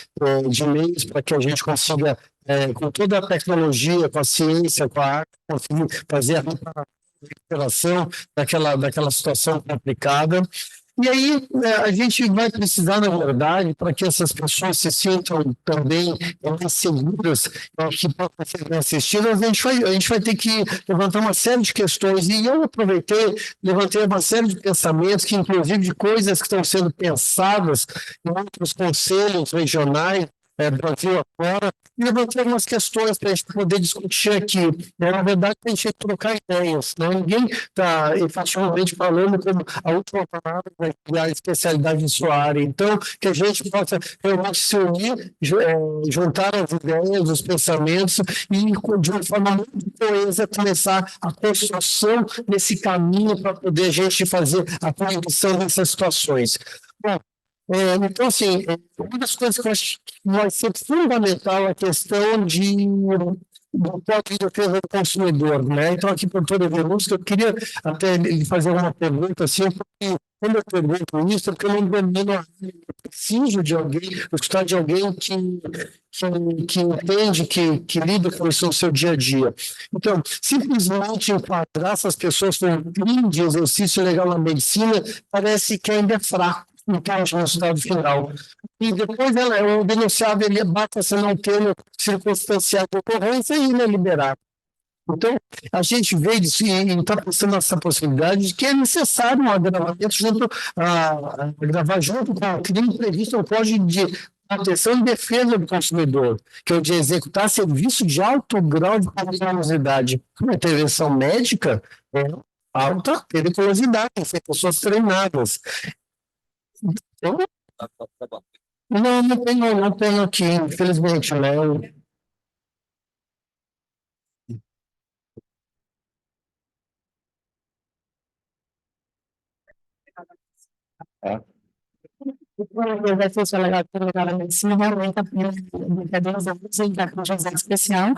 meios para que a gente consiga, com toda a tecnologia, com a ciência, com a arte, conseguir fazer a recuperação daquela situação complicada. E aí a gente vai precisar, na verdade, para que essas pessoas se sintam também mais seguras, que possam ser bem assistidas, a gente vai ter que levantar uma série de questões. E eu levantei uma série de pensamentos, que inclusive de coisas que estão sendo pensadas em outros conselhos regionais, Brasil afora, e levantei algumas questões para a gente poder discutir aqui. Na verdade, a gente tem que trocar ideias, né? Ninguém está efetivamente falando como a última palavra da especialidade de sua área. Então, que a gente possa realmente se unir, juntar as ideias, os pensamentos e, de uma forma muito coesa, começar a construção desse caminho para poder a gente fazer a correção dessas situações. Bom, então, assim, uma das coisas que eu acho que vai ser fundamental é a questão do Código de Defesa do Consumidor, né? Então, aqui, por toda a denúncia, eu queria até lhe fazer uma pergunta, assim, porque quando eu pergunto isso, é porque eu não domino a área, eu preciso de alguém, escutar de alguém que entende, que lida com isso no seu dia a dia. Então, simplesmente enquadrar essas pessoas com um crime de exercício legal na medicina parece que ainda é fraco no resultado final. E depois o denunciado ele basta não ter circunstancial de ocorrência e ele é liberado. Então, a gente vê isso e está pensando nessa possibilidade de que é necessário um agravamento agravar junto com o crime previsto no Código de Proteção e Defesa do Consumidor, que é o de executar serviço de alto grau de periculosidade. Uma intervenção médica é alta periculosidade, são pessoas treinadas. Então, não tenho aqui, infelizmente, né? O exercício legal na medicina realmente a brincadeira com um especial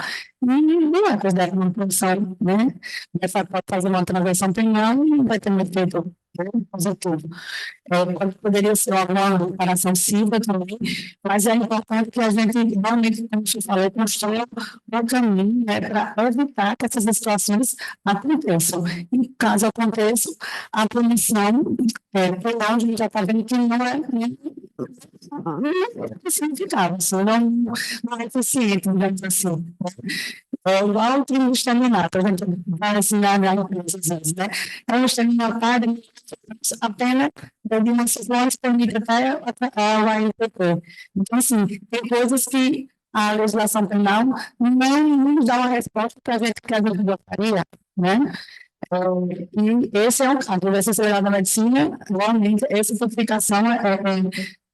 e não é considerado uma profissão, né? Essa pode fazer uma transação penal e não vai ter um efeito positivo. Poderia ser uma reparação civil também, mas é importante que a gente realmente, como você falou, construa um caminho, né, para evitar que essas situações aconteçam. E caso aconteça, a punição penal, a gente já está vendo que não é significável, não é eficiente, digamos assim. É igual o crime de estelionato, a gente vai ensinar na empresa, às vezes, né? É um estelionatário, a pena de uma cisões permite até o ANPP. Então, assim, tem coisas que a legislação penal não nos dá uma resposta que a gente gostaria, né? E esse é um caso, vai ser acelerado na medicina, realmente, essa simplificação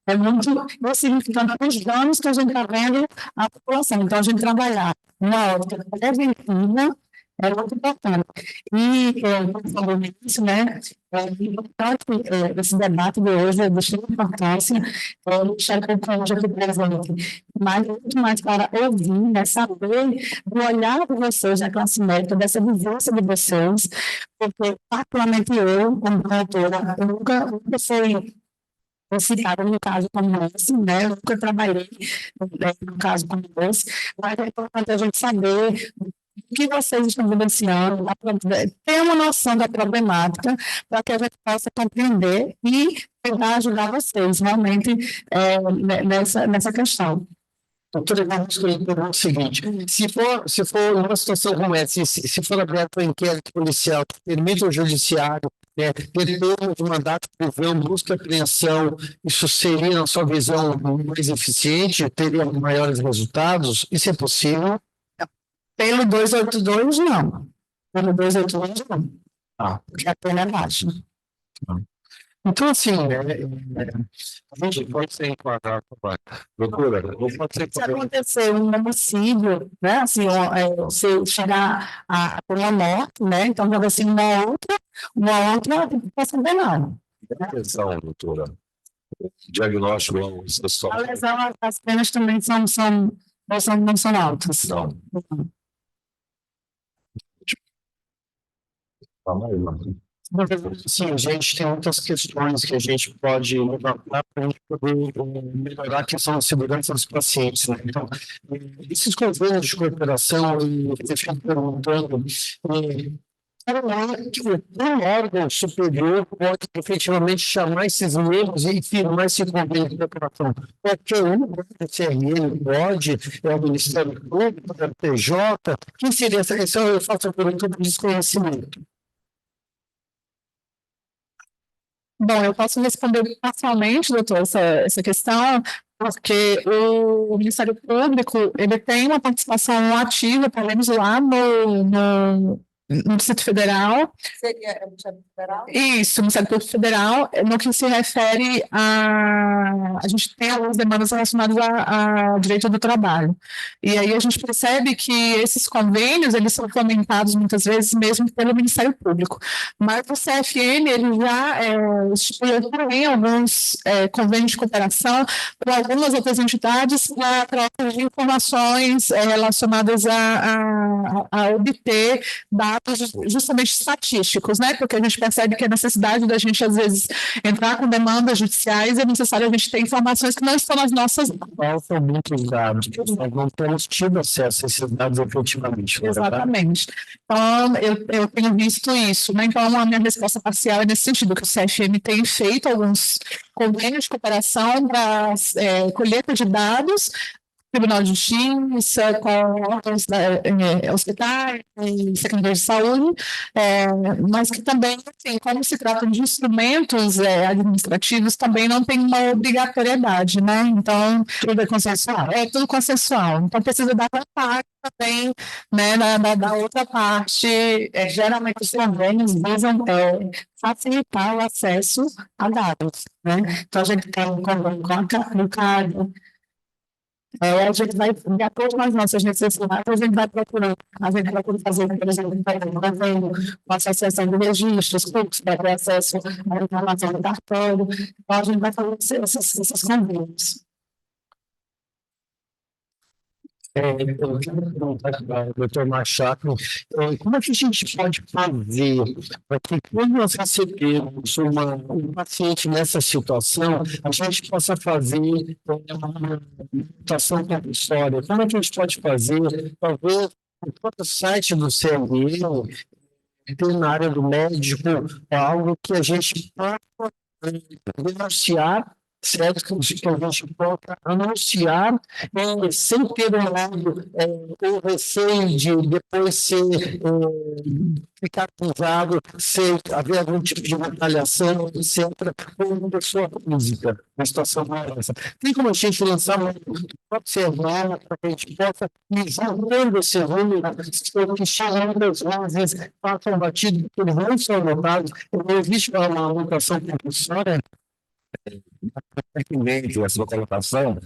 é muito significante para os danos que a gente está vendo à população. Então, a gente trabalhar na ótica preventiva É muito importante. E, como falou no início, né, é importante, esse debate de hoje é de extrema importância, o Ministério Público hoje aqui presente, mas muito mais para ouvir, né, saber do olhar de vocês, da classe médica, dessa vivência de vocês, porque, particularmente eu, como doutora, eu nunca fui citada no caso como esse, né, eu nunca trabalhei no caso como esse, mas é importante a gente saber o que vocês estão vivenciando, ter uma noção da problemática para que a gente possa compreender e tentar ajudar vocês realmente nessa questão. Doutora, vamos perguntar o seguinte: se for uma situação como essa, se for aberto um inquérito policial que permita ao judiciário ter termos de mandato de prisão, busca e apreensão, isso seria, na sua visão, mais eficiente, teria maiores resultados? Isso é possível? Pelo 282, não. Pelo 282, não. Porque a pena é baixa. Então, assim, A gente pode ser enquadrado, doutora, não pode ser se acontecer um homicídio, né, assim, se chegar a uma morte, né, então vai ser uma outra possa ver não. atenção, doutora. Diagnóstico, A lesão, as penas também não são altas. Não. Calma aí, mano. Sim, a gente tem muitas questões que a gente pode levantar para a gente poder melhorar a questão da segurança dos pacientes, né? Então, esses convênios de cooperação, e você fica perguntando, um órgão superior pode efetivamente chamar esses membros e firmar esse convênio de cooperação. Qualquer um, o CRM pode, o Ministério Público, a PJ, quem seria essa questão? Eu faço a pergunta do desconhecimento. Bom, eu posso responder parcialmente, doutor, essa questão, porque o Ministério Público, ele tem uma participação ativa, pelo menos lá no Distrito Federal. Seria o Ministério Federal? Isso, no Ministério Público Federal, no que se refere a gente tem algumas demandas relacionadas a direito do trabalho. E aí a gente percebe que esses convênios, eles são fomentados muitas vezes mesmo pelo Ministério Público. Mas o CFM, ele já estipulou também alguns convênios de cooperação com algumas outras entidades para troca de informações relacionadas a obter dados justamente estatísticos, né? Porque a gente percebe que a necessidade da gente, às vezes, entrar com demandas judiciais é necessário a gente ter informações que não estão nas nossas Faltam muitos dados, nós não temos tido acesso a esses dados efetivamente. Né? Exatamente. Então, eu tenho visto isso, né? Então, a minha resposta parcial é nesse sentido, que o CFM tem feito alguns convênios de cooperação para colheita de dados, Tribunal de Justiça, com órgãos hospitais e secretarias de saúde, mas que também, assim, como se tratam de instrumentos administrativos, também não tem uma obrigatoriedade, né? Então, Tudo é consensual. é tudo consensual. Então, precisa dar parte também, né, da outra parte. Geralmente, os convênios visam facilitar o acesso a dados, né? Então, a gente tem um convênio com o CAD, a gente vai, de acordo com as nossas necessidades, a gente vai procurando fazer, por exemplo, um convênio com a Associação de Registros Públicos para ter acesso à informação do cartório. Então, a gente vai fazer esses convênios. Eu quero perguntar para o doutor Machado, como é que a gente pode fazer para que, quando nós recebemos um paciente nessa situação, a gente possa fazer uma situação compulsória? Como é que a gente pode fazer? Talvez no próprio site do CRM, tem na área do médico, algo que a gente possa denunciar, certo? Que a gente possa anunciar sem ter um lado o receio de depois ficar acusado, se haver algum tipo de retaliação, etc., por uma pessoa física, uma situação como essa. Tem como a gente lançar um próprio servidor para que a gente possa ir juntando esse número, que chegam muitas vezes, passam batido, porque eles não são anotados, não existe uma anotação compulsória. pertinente essa colocação.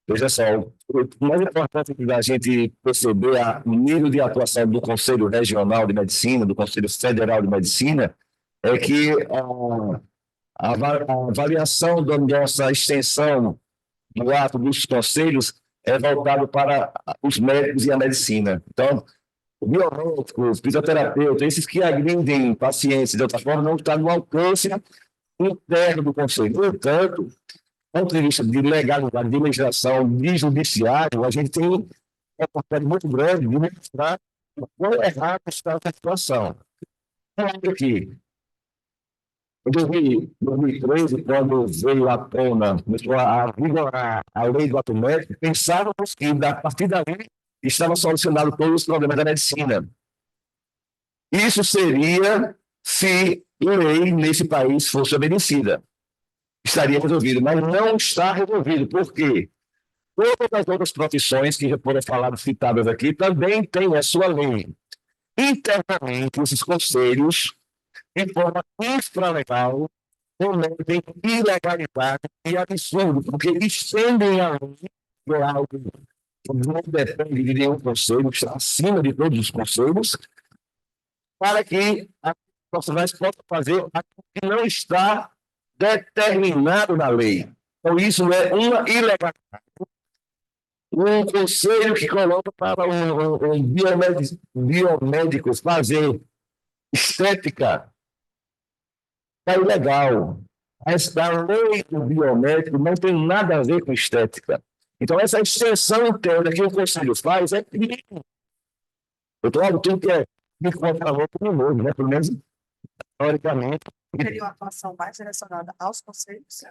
Veja só, o mais importante da gente perceber o nível de atuação do Conselho Regional de Medicina, do Conselho Federal de Medicina, é que a avaliação da nossa extensão do ato dos conselhos é voltado para os médicos e a medicina. Então, o biomédico, o fisioterapeuta, esses que agridem pacientes de outra forma, não estão no alcance interno do conselho. No entanto, do ponto de vista de legalidade, de legislação, de judiciário, a gente tem uma oportunidade muito grande de mostrar o quão errado está essa situação. Aqui, em 2013, quando veio à tona, começou a vigorar a lei do ato médico, pensávamos que, a partir daí, estava solucionado todos os problemas da medicina. Isso seria se lei nesse país fosse obedecida. Estaria resolvido, mas não está resolvido. Por quê? Todas as outras profissões que já foram faladas, citadas aqui, também têm a sua lei. Internamente, esses conselhos, de forma infralegal, cometem ilegalidade e absurdo, porque estendem a lei, que é algo que não depende de nenhum conselho, está acima de todos os conselhos, para que as profissionais possam fazer aquilo que não está determinado na lei. Então, isso é uma ilegalidade. Um conselho que coloca para um biomédico fazer estética é ilegal. A lei do biomédico não tem nada a ver com estética. Então, essa extensão interna que o conselho faz é crime. Eu estou falando tudo que é me contra criminoso, né? Pelo menos, teoricamente. Teria uma atuação mais direcionada aos conselhos?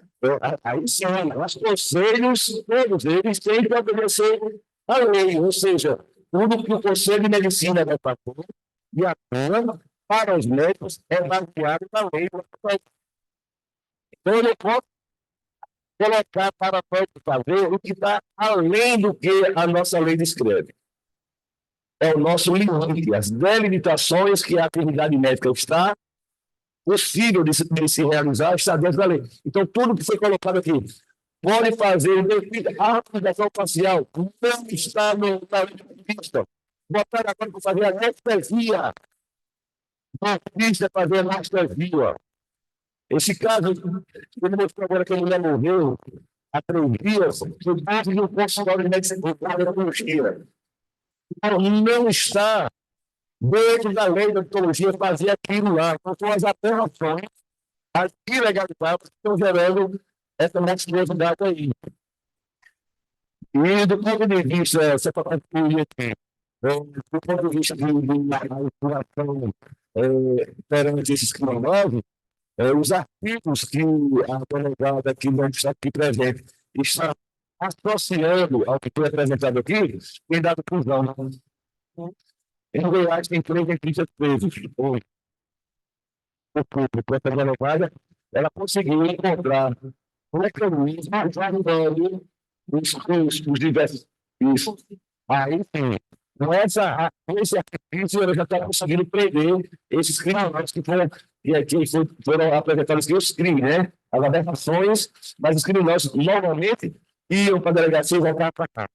Aí sim, os conselhos, todos eles têm que obedecer a lei, ou seja, tudo que o Conselho de Medicina vai fazer e a Câmara, para os médicos, é baseado na lei. Então, eu não posso colocar para fazer o que está além do que a nossa lei descreve. É o nosso limite, as delimitações que a atividade médica está possível de se realizar está dentro da lei. Então, tudo que foi colocado aqui pode fazer a harmonização facial, não está na lei de vista. Botar agora para fazer anestesia. Dentista fazer anestesia. Esse caso, como mostrou agora que a mulher morreu há 3 dias, foi dentro de um consultório de medicina. Não está dentro da lei da odontologia fazer aquilo lá. Então, são as aberrações, as ilegalidades que estão gerando essa monstruosidade aí. E do ponto de vista, você pode concluir aqui, do ponto de vista de manipulação perante esses criminosos, os artigos que a delegada que não está aqui presente está associando ao que foi apresentado aqui, tem dado prisão. Em Goiás tem 3 dentistas presos hoje. O público, essa delegada, ela conseguiu encontrar um mecanismo ajudando os diversos. Isso. Aí sim, com esse artifício, ela já está conseguindo prender esses criminosos que foram apresentados aqui, os crimes, né? As aberrações, mas os criminosos normalmente iam para a delegacia e voltavam para cá.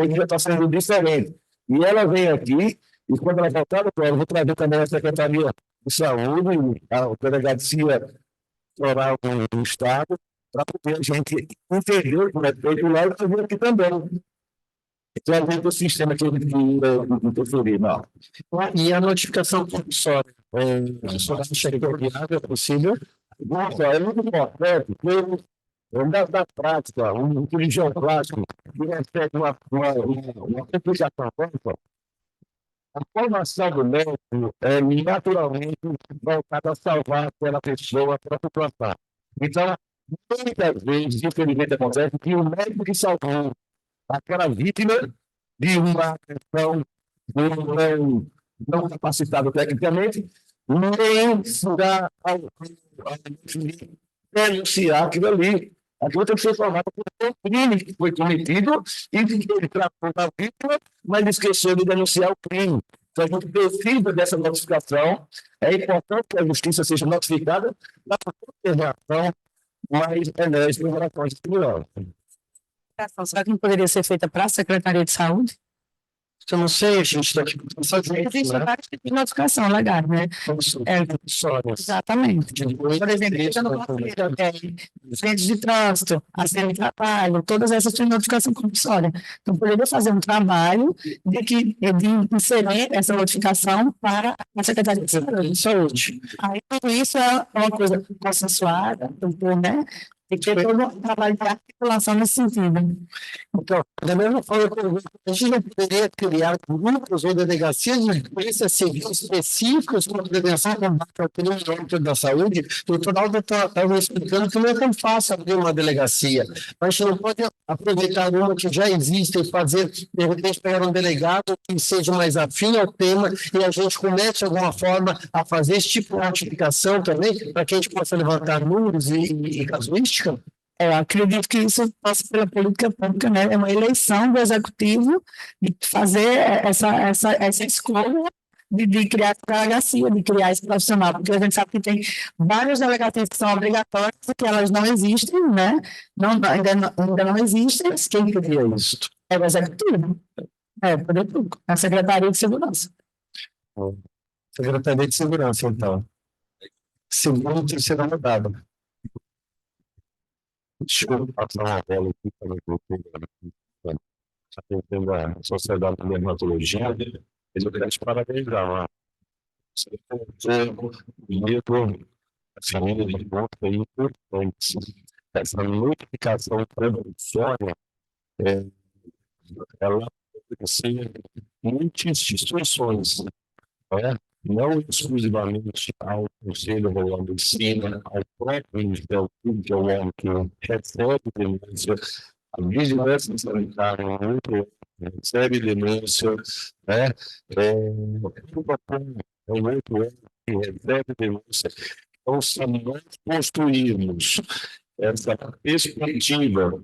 Hoje já está sendo diferente. E ela vem aqui, e quando ela voltar, eu vou trazer também a Secretaria de Saúde, a Delegacia Floral do Estado, para poder a gente entender como é feito lá e fazer aqui também. Então, a gente o sistema que interferir, não. E a notificação compulsória? Só chegou de água, é possível? Nossa, é muito importante, porque da prática, um cirurgião plástico que recebe uma complicação dessa, a formação do médico é naturalmente voltada a salvar aquela pessoa para suplantar. Então, muitas vezes, infelizmente, acontece que o médico que salvou aquela vítima de uma questão não capacitada tecnicamente, nem será denunciar aquilo ali. Aquilo tem que ser formado por um crime que foi cometido e que ele tratou da vítima, mas esqueceu de denunciar o crime. Então, a gente precisa dessa notificação. É importante que a justiça seja notificada para ter reação mais enérgica em relação a esse crime. notificação, será que não poderia ser feita para a Secretaria de Saúde? Eu não sei, a gente está aqui Existem vários tipos de notificação legais, né? Exatamente. Por exemplo, fica no conselho, acidentes de trânsito, acidente de trabalho, todas essas têm notificação compulsória. Então, poderia fazer um trabalho de inserir essa notificação para a Secretaria de Saúde. Aí, tudo isso é uma coisa consensuada, né? Tem que ter todo um trabalho de articulação nesse sentido. Então, da mesma forma, a gente não poderia criar grupos ou delegacias de polícia civil específicos para prevenção e combate ao crime no âmbito da saúde. O doutor Aldo estava explicando que não é tão fácil abrir uma delegacia. Mas a gente não pode aproveitar uma que já existe e fazer, de repente, pegar um delegado que seja mais afim ao tema e a gente comece, de alguma forma, a fazer esse tipo de notificação também, para que a gente possa levantar números e casuística. Eu acredito que isso passa pela política pública, né? É uma eleição do executivo de fazer essa escolha de criar essa delegacia, de criar esse profissional, porque a gente sabe que tem várias delegacias que são obrigatórias e que elas não existem, né? Ainda não existem. Quem cria isso? É o executivo. É o poder público. A Secretaria de Segurança. Secretaria de Segurança, então. Segunda e terceira rodada. Deixa eu passar uma bola aqui para a gente da Sociedade de Dermatologia. Eu quero te parabenizar. Você tem um livro, a família de ponta é importante. Essa notificação preventória, ela pode ser multi-instituições, né? Não exclusivamente ao Conselho da Medicina, ao próprio Ministério Público, que é o órgão que recebe denúncia, a vigilância sanitária, recebe denúncia, né? O protocolo é um outro órgão que recebe denúncia. Então, se nós construirmos essa perspectiva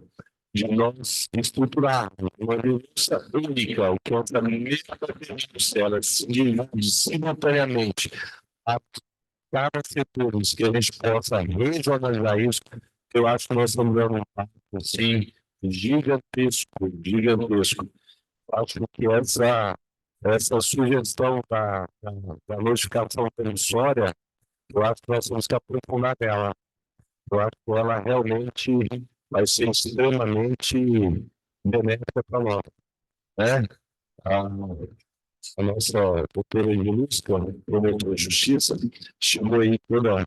de nós estruturarmos uma denúncia única, o que é essa mesma denúncia, ela se divide simultaneamente a cada setor, que a gente possa regionalizar isso, eu acho que nós estamos dando um passo assim, gigantesco. Acho que essa sugestão da notificação permissória, eu acho que nós temos que aprofundar nela. Eu acho que ela realmente vai ser extremamente benéfica para nós, né? A nossa doutora Eunice, promotora de justiça, chegou aí toda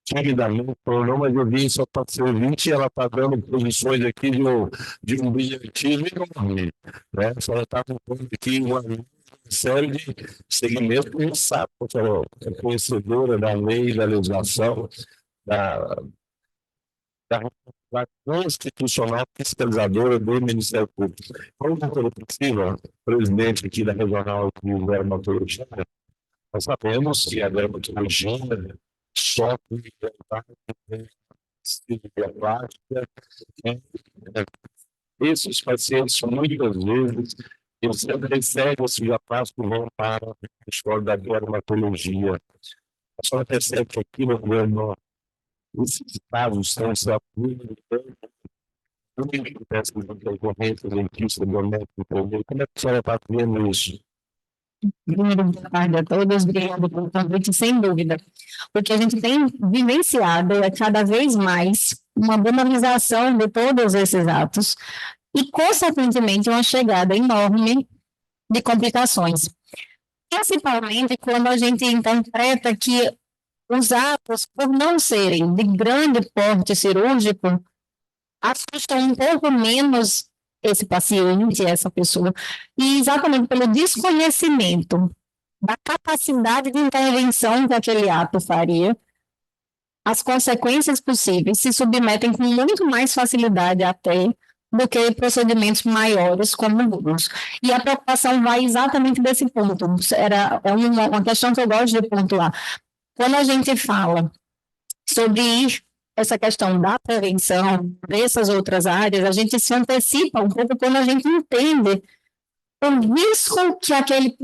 timidamente, falou, não, mas eu vim só para ser ouvinte e ela está dando posições aqui de um brilhantismo enorme, né? Só ela está contando aqui uma série de segmentos que a gente sabe, porque ela é conhecedora da lei, da legislação, da constitucional fiscalizadora do Ministério Público. Como doutora Priscila, presidente aqui da Regional de Dermatologia, nós sabemos que a dermatologia sofre de cirurgia plástica. Esses pacientes, muitas vezes, eles recebem a cirurgia plástica e vão para a escola da dermatologia. A senhora percebe que aqui no governo esses casos estão se aplicando muito dessas intercorrências dentistas domésticos. Como é que a senhora está vendo isso? Primeiro, boa tarde a todos, obrigada pelo convite, sem dúvida. O que a gente tem vivenciado é cada vez mais uma banalização de todos esses atos e, consequentemente, uma chegada enorme de complicações. Principalmente quando a gente interpreta que os atos, por não serem de grande porte cirúrgico, assustam um pouco menos esse paciente, essa pessoa, e exatamente pelo desconhecimento da capacidade de intervenção que aquele ato faria, as consequências possíveis se submetem com muito mais facilidade até do que procedimentos maiores como outros. E a preocupação vai exatamente desse ponto. É uma questão que eu gosto de pontuar. Quando a gente fala sobre essa questão da prevenção, dessas outras áreas, a gente se antecipa um pouco quando a gente entende o risco que aquele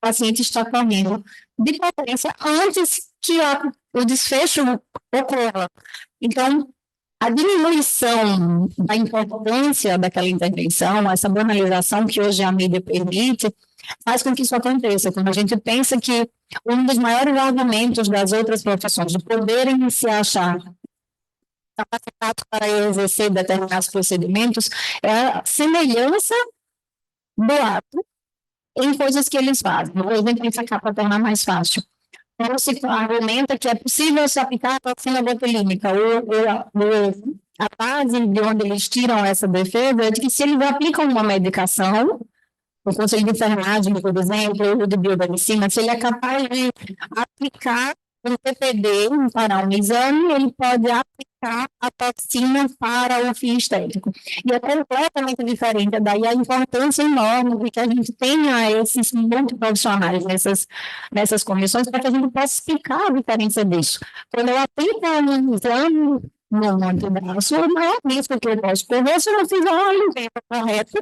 paciente está correndo de potência antes que o desfecho ocorra. Então, A diminuição da importância daquela intervenção, essa banalização que hoje a mídia permite, faz com que isso aconteça. Quando a gente pensa que um dos maiores argumentos das outras profissões de poderem se achar capacitados para exercer determinados procedimentos é a semelhança do ato em coisas que eles fazem. Vou exemplificar para tornar mais fácil. Quando se argumenta que é possível se aplicar a toxina botulínica, a base de onde eles tiram essa defesa é de que se eles aplicam uma medicação, o Conselho de Enfermagem, por exemplo, ou de biomedicina, se ele é capaz de aplicar um PPD para um exame, ele pode aplicar a toxina para o fim estético. E é completamente diferente, daí a importância enorme de que a gente tenha esses multiprofissionais nessas comissões para que a gente possa explicar a diferença disso. Quando eu aplico um exame no antebraço, o maior risco que eu posso correr se eu não fizer uma limpeza correta,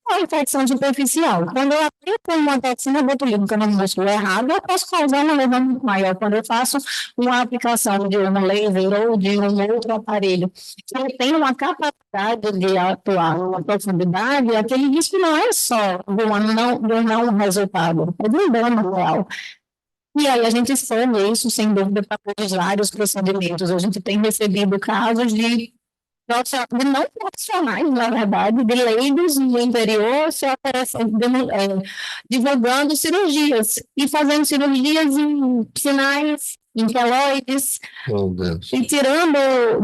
a infecção superficial. Quando eu aplico uma toxina botulínica no músculo errado, eu posso causar uma lesão muito maior. Quando eu faço uma aplicação de um laser ou de um outro aparelho que ele tem uma capacidade de atuar numa profundidade, aquele risco não é só do não resultado, é de um dano real. E aí a gente expõe isso, sem dúvida, para vários procedimentos. A gente tem recebido casos de não profissionais, na verdade, de leigos no interior se divulgando cirurgias e fazendo cirurgias em sinais, em queloides, e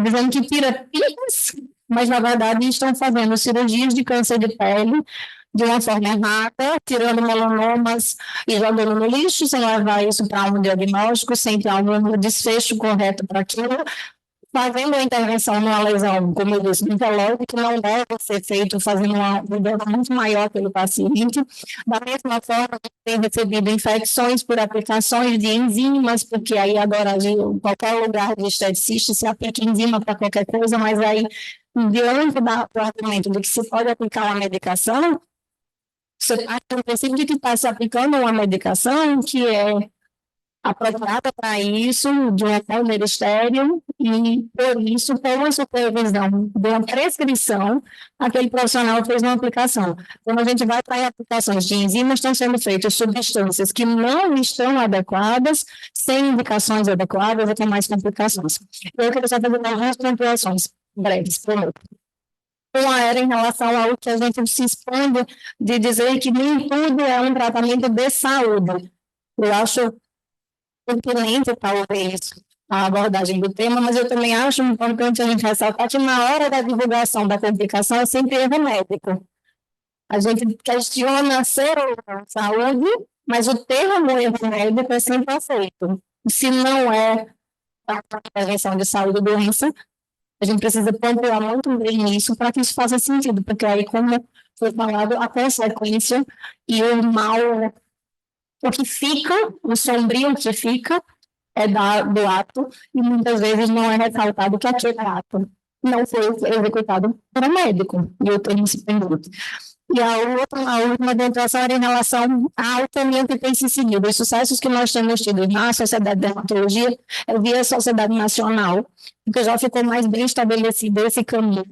dizendo que tira picos, mas na verdade estão fazendo cirurgias de câncer de pele de uma forma errada, tirando melanomas e jogando no lixo, sem levar isso para um diagnóstico, sem ter um desfecho correto para aquilo, fazendo a intervenção numa lesão, como eu disse, oncológica, que não deve ser feito fazendo um dano muito maior pelo paciente. Da mesma forma, tem recebido infecções por aplicações de enzimas, porque aí agora em qualquer lugar de esteticista se aplica enzima para qualquer coisa, mas aí, diante do argumento de que se pode aplicar uma medicação, você parte do princípio de que está se aplicando uma medicação que é apropriada para isso, de um ministério, e por isso, com uma supervisão de uma prescrição, aquele profissional fez uma aplicação. Quando a gente vai para aplicações de enzimas, estão sendo feitas substâncias que não estão adequadas, sem indicações adequadas, ou com mais complicações. Eu queria só fazer algumas pontuações breves, primeiro. Uma era em relação ao que a gente se expande de dizer que nem tudo é um tratamento de saúde. Eu acho pertinente, talvez, a abordagem do tema, mas eu também acho importante a gente ressaltar que na hora da divulgação da complicação é sempre erro médico. A gente questiona ser ou não saúde, mas o termo erro médico é sempre aceito. Se não é a prevenção de saúde e doença, a gente precisa pontuar muito bem isso para que isso faça sentido, porque aí, como foi falado, a consequência e o mal, o que fica, o sombrio que fica, é do ato, e muitas vezes não é ressaltado que aquele ato não foi executado por um médico, e eu tenho esse pendiente. E a última demonstração era em relação ao caminho que tem se seguido. Os sucessos que nós temos tido na Sociedade de Dermatologia, eu vi a Sociedade Nacional, porque já ficou mais bem estabelecido esse caminho.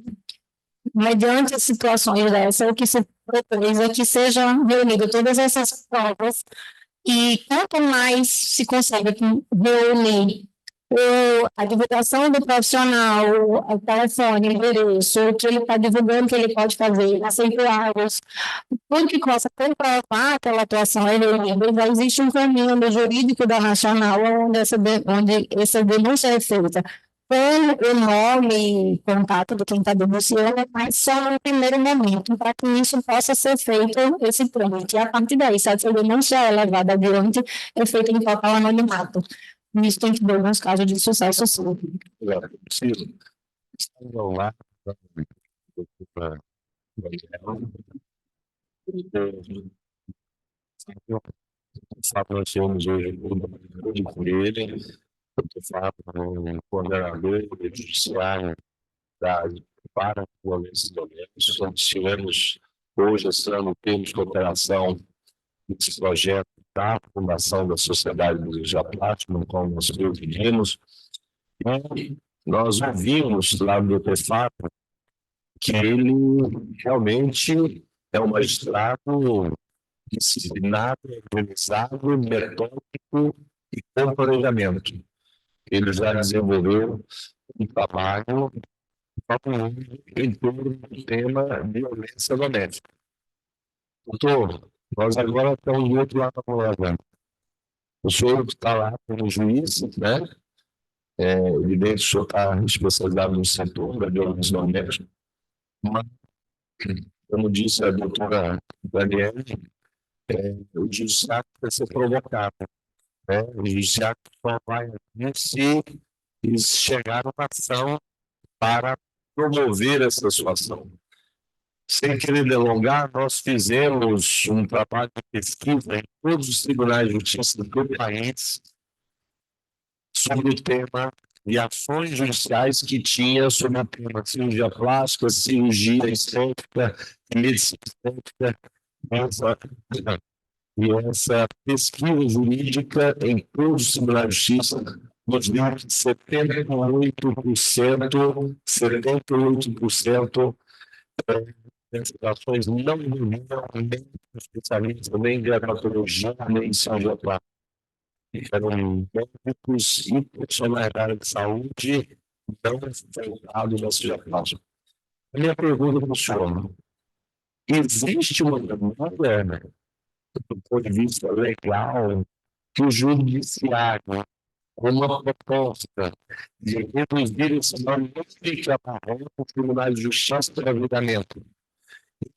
Mediante situações dessas, o que se propôs é que sejam reunidas todas essas provas, e quanto mais se consegue reunir a divulgação do profissional, o telefone, o endereço, o que ele está divulgando que ele pode fazer, aceitáveis, tudo que possa comprovar aquela atuação é reunida, já existe um caminho no jurídico da Nacional onde essa denúncia é feita com o nome e contato de quem está denunciando, mas só no primeiro momento, para que isso possa ser feito, esse trâmite. E a partir daí, se essa denúncia é levada adiante, é feita em total anonimato. Isso tem que ter alguns casos de sucesso, sim. Agora, preciso. Vamos lá. Nós temos hoje com ele, o coordenador judiciário para a violência doméstica. Nós tivemos hoje, esse ano, temos cooperação desse projeto da Fundação da Sociedade do Rio Plástico, no qual nós pedimos. E nós ouvimos lá do Dr. Fábio que ele realmente é um magistrado disciplinado, organizado, metódico e com planejamento. Ele já desenvolveu um trabalho em torno do tema violência doméstica. Doutor, nós agora estamos do outro lado da palavra. O senhor está lá como juiz, né? Evidente, o senhor está especializado no setor da violência doméstica, mas, como disse a doutora Daniela, o judiciário vai ser provocado, né? O judiciário só vai agir se eles chegaram na ação para promover essa situação. Sem querer delongar, nós fizemos um trabalho de pesquisa em todos os tribunais de justiça do país sobre o tema de ações judiciais que tinha sobre o tema cirurgia plástica, cirurgia estética, medicina estética, essa pesquisa jurídica em todos os tribunais de justiça nos deu que 78% dessas ações não envolviam nem especialistas, nem dermatologia, nem cirurgia plástica. Eram médicos e profissionais da área de saúde não voltados na cirurgia plástica. A minha pergunta para o senhor: existe uma demanda, do ponto de vista legal, que o judiciário, com uma proposta de reduzir esse nome que abarrota o Tribunal de Justiça para julgamento?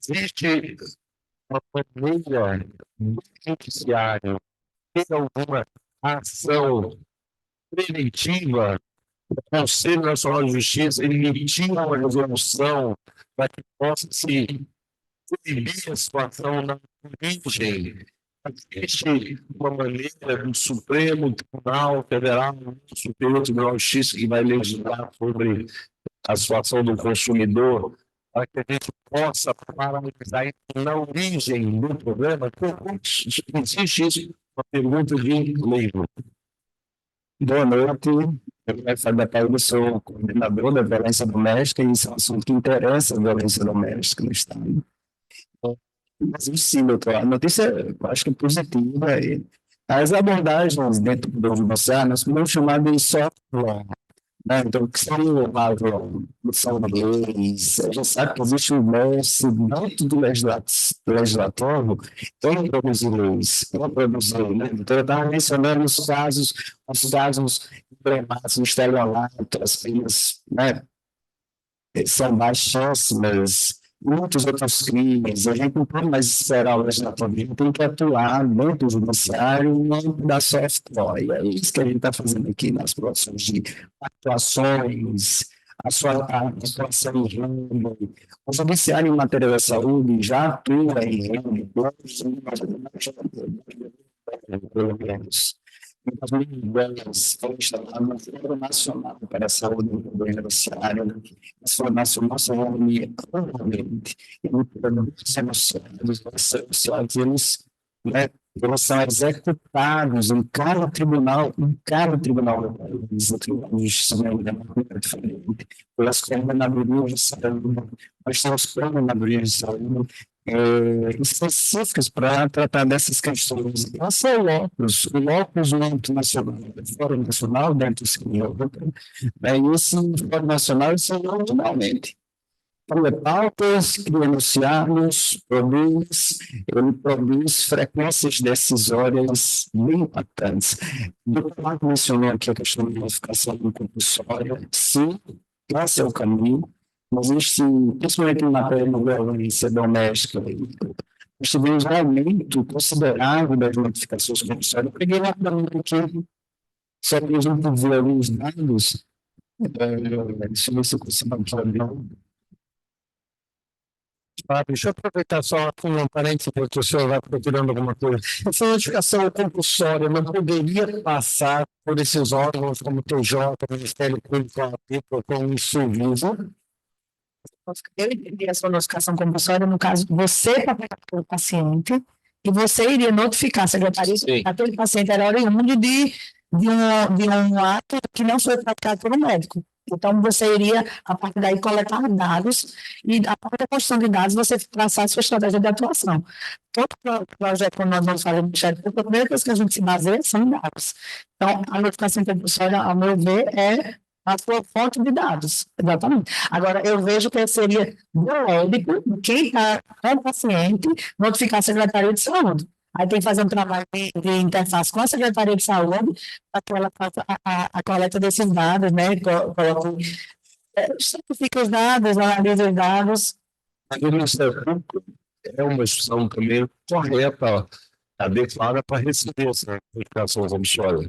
Existe uma maneira do judiciário ter alguma ação preventiva? O Conselho Nacional de Justiça emitir uma resolução para que possa se proibir a situação na origem. Existe uma maneira do Supremo Tribunal Federal, Superior Tribunal de Justiça, que vai legislar sobre a situação do consumidor, para que a gente possa paralisar isso na origem do problema? Existe isso? Uma pergunta de leigo. Boa noite, eu sou da Paula, sou coordenador da violência doméstica, e isso é um assunto que interessa a violência doméstica no Estado. Mas sim, doutor, a notícia eu acho que é positiva. As abordagens dentro do judiciário, nós podemos chamar de soft law, né? Então, o que seria a produção de leis? A gente sabe que existe um mestre dentro do legislativo em produzir leis, em produzir, né? Então, eu estava mencionando os casos emblemáticos do estelionato, as penas, né, são baixíssimas, muitos outros crimes. A gente não pode mais esperar o legislativo, tem que atuar dentro do judiciário e da soft law. E é isso que a gente está fazendo aqui nas próximas de atuações, a atuação em rede. O judiciário em matéria da saúde já atua em rede, pelo menos. Em 2010, foi instalado um Fórum Nacional para a Saúde no Poder Judiciário. Esse Fórum Nacional se reúne anualmente. E os enunciados, eles são executados em cada tribunal do país, o Tribunal de Justiça de maneira diferente, pelas coordenadorias de saúde. Nós temos coordenadorias de saúde específicas para tratar dessas questões. Esse é o locus nacional, o Fórum Nacional dentro do Senhor, e esse Fórum Nacional se originalmente cria pautas, cria enunciados, ele produz frequências decisórias bem impactantes. O Marco mencionou aqui a questão da notificação compulsória. Sim, esse é o caminho. Existe, principalmente em matéria de violência doméstica, nós tivemos um aumento considerável das notificações compulsórias. Eu peguei rapidamente aqui, só que a gente viu ali os dados. Deixa eu ver se eu consigo aqui. Deixa eu aproveitar só um parênteses, porque o senhor vai procurando alguma coisa. Essa notificação compulsória não poderia passar por esses órgãos como o TJ, Ministério Público, com isso vivo? Eu entendi a sua notificação compulsória, no caso, você pagar pelo paciente e você iria notificar a secretaria que aquele paciente era oriundo de um ato que não foi praticado pelo médico. Então, você iria, a partir daí, coletar dados e, a partir da construção de dados, você traçar a sua estratégia de atuação. Todo projeto que nós vamos fazer no Ministério Público, a primeira coisa que a gente se baseia são em dados. Então, a notificação compulsória, ao meu ver, é a sua fonte de dados. Exatamente. Agora, eu vejo que seria lógico quem está com paciente notificar a Secretaria de Saúde. Aí tem que fazer um trabalho de interface com a Secretaria de Saúde para que ela faça a coleta desses dados, né? Certifica os dados, analisa os dados. O Ministério Público é uma instituição também correta, adequada para receber essa notificação compulsória.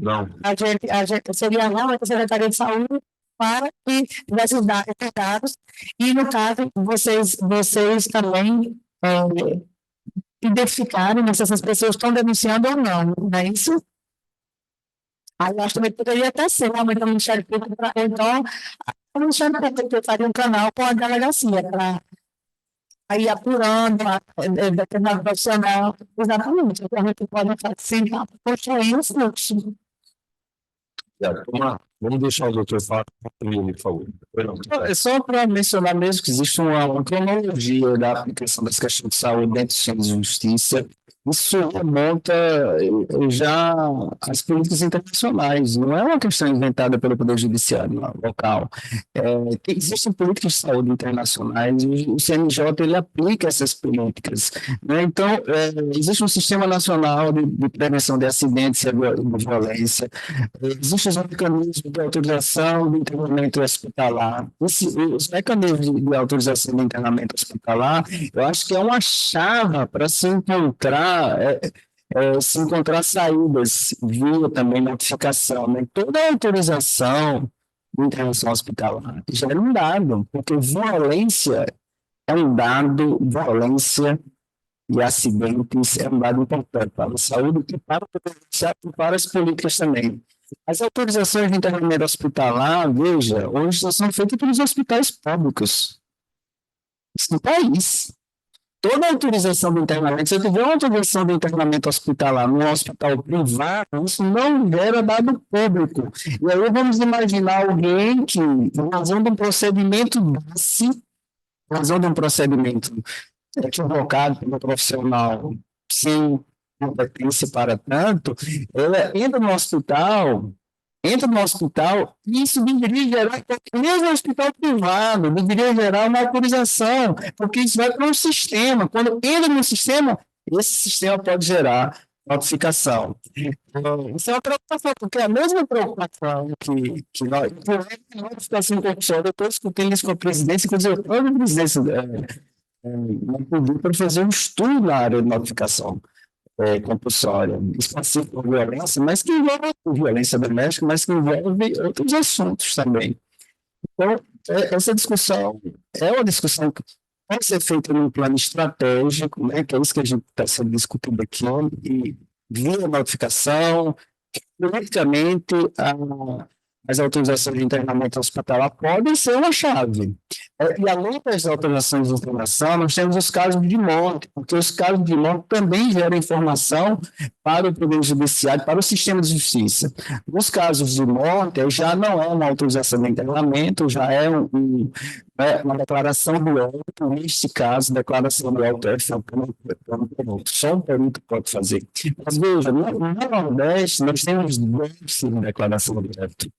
Não. A gente seria realmente a Secretaria de Saúde para que tivesse os dados e, no caso, vocês também identificarem se essas pessoas estão denunciando ou não, não é isso? Aí eu acho que também poderia até ser realmente o Ministério Público, então o Ministério Público faria um canal com a delegacia para ir apurando determinado profissional, exatamente, a gente pode assim, construir um fluxo. Vamos deixar o doutor falar, por favor. É só para mencionar mesmo que existe uma cronologia da aplicação das questões de saúde dentro do sistema de justiça. Isso remonta já às políticas internacionais, não é uma questão inventada pelo Poder Judiciário local. Existem políticas de saúde internacionais e o CNJ ele aplica essas políticas, né? Então, existe um Sistema Nacional de Prevenção de Acidentes e de Violência, existem os mecanismos de autorização de internamento hospitalar. Os mecanismos de autorização de internamento hospitalar, eu acho que é uma chave para se encontrar saídas via também notificação, né? Toda autorização de internação hospitalar já é um dado, porque violência é um dado, violência e acidentes é um dado importante para a saúde e para o Poder Judiciário e para as políticas também. As autorizações de internamento hospitalar, veja, hoje são feitas pelos hospitais públicos. Isso no país. Toda autorização de internamento, se eu tiver uma autorização de internamento hospitalar num hospital privado, isso não gera dado público. E aí vamos imaginar alguém que, em razão de um procedimento desse, em razão de um procedimento equivocado pelo profissional, sem competência para tanto, ela entra no hospital, e isso deveria gerar, mesmo no hospital privado, deveria gerar uma autorização, porque isso vai para um sistema. Quando entra no sistema, esse sistema pode gerar notificação. Isso é uma preocupação, porque é a mesma preocupação que nós, notificação compulsória, eu estou discutindo isso com a presidência, inclusive eu estou na presidência não pedi para fazer um estudo na área de notificação compulsória, específico por violência, mas que envolve violência doméstica, mas que envolve outros assuntos também. Então, essa discussão é uma discussão que pode ser feita num plano estratégico, né, que é isso que a gente está sendo discutido aqui, e via notificação, politicamente, as autorizações de internamento hospitalar podem ser uma chave. E além das autorizações de internação, nós temos os casos de morte, porque os casos de morte também geram informação para o Poder Judiciário, para o sistema de justiça. Nos casos de morte, já não é uma autorização de internamento, já é uma declaração do óbito, neste caso, declaração do óbito só um perito pode fazer. Mas veja, no Nordeste, nós temos 2 tipos de declaração do óbito.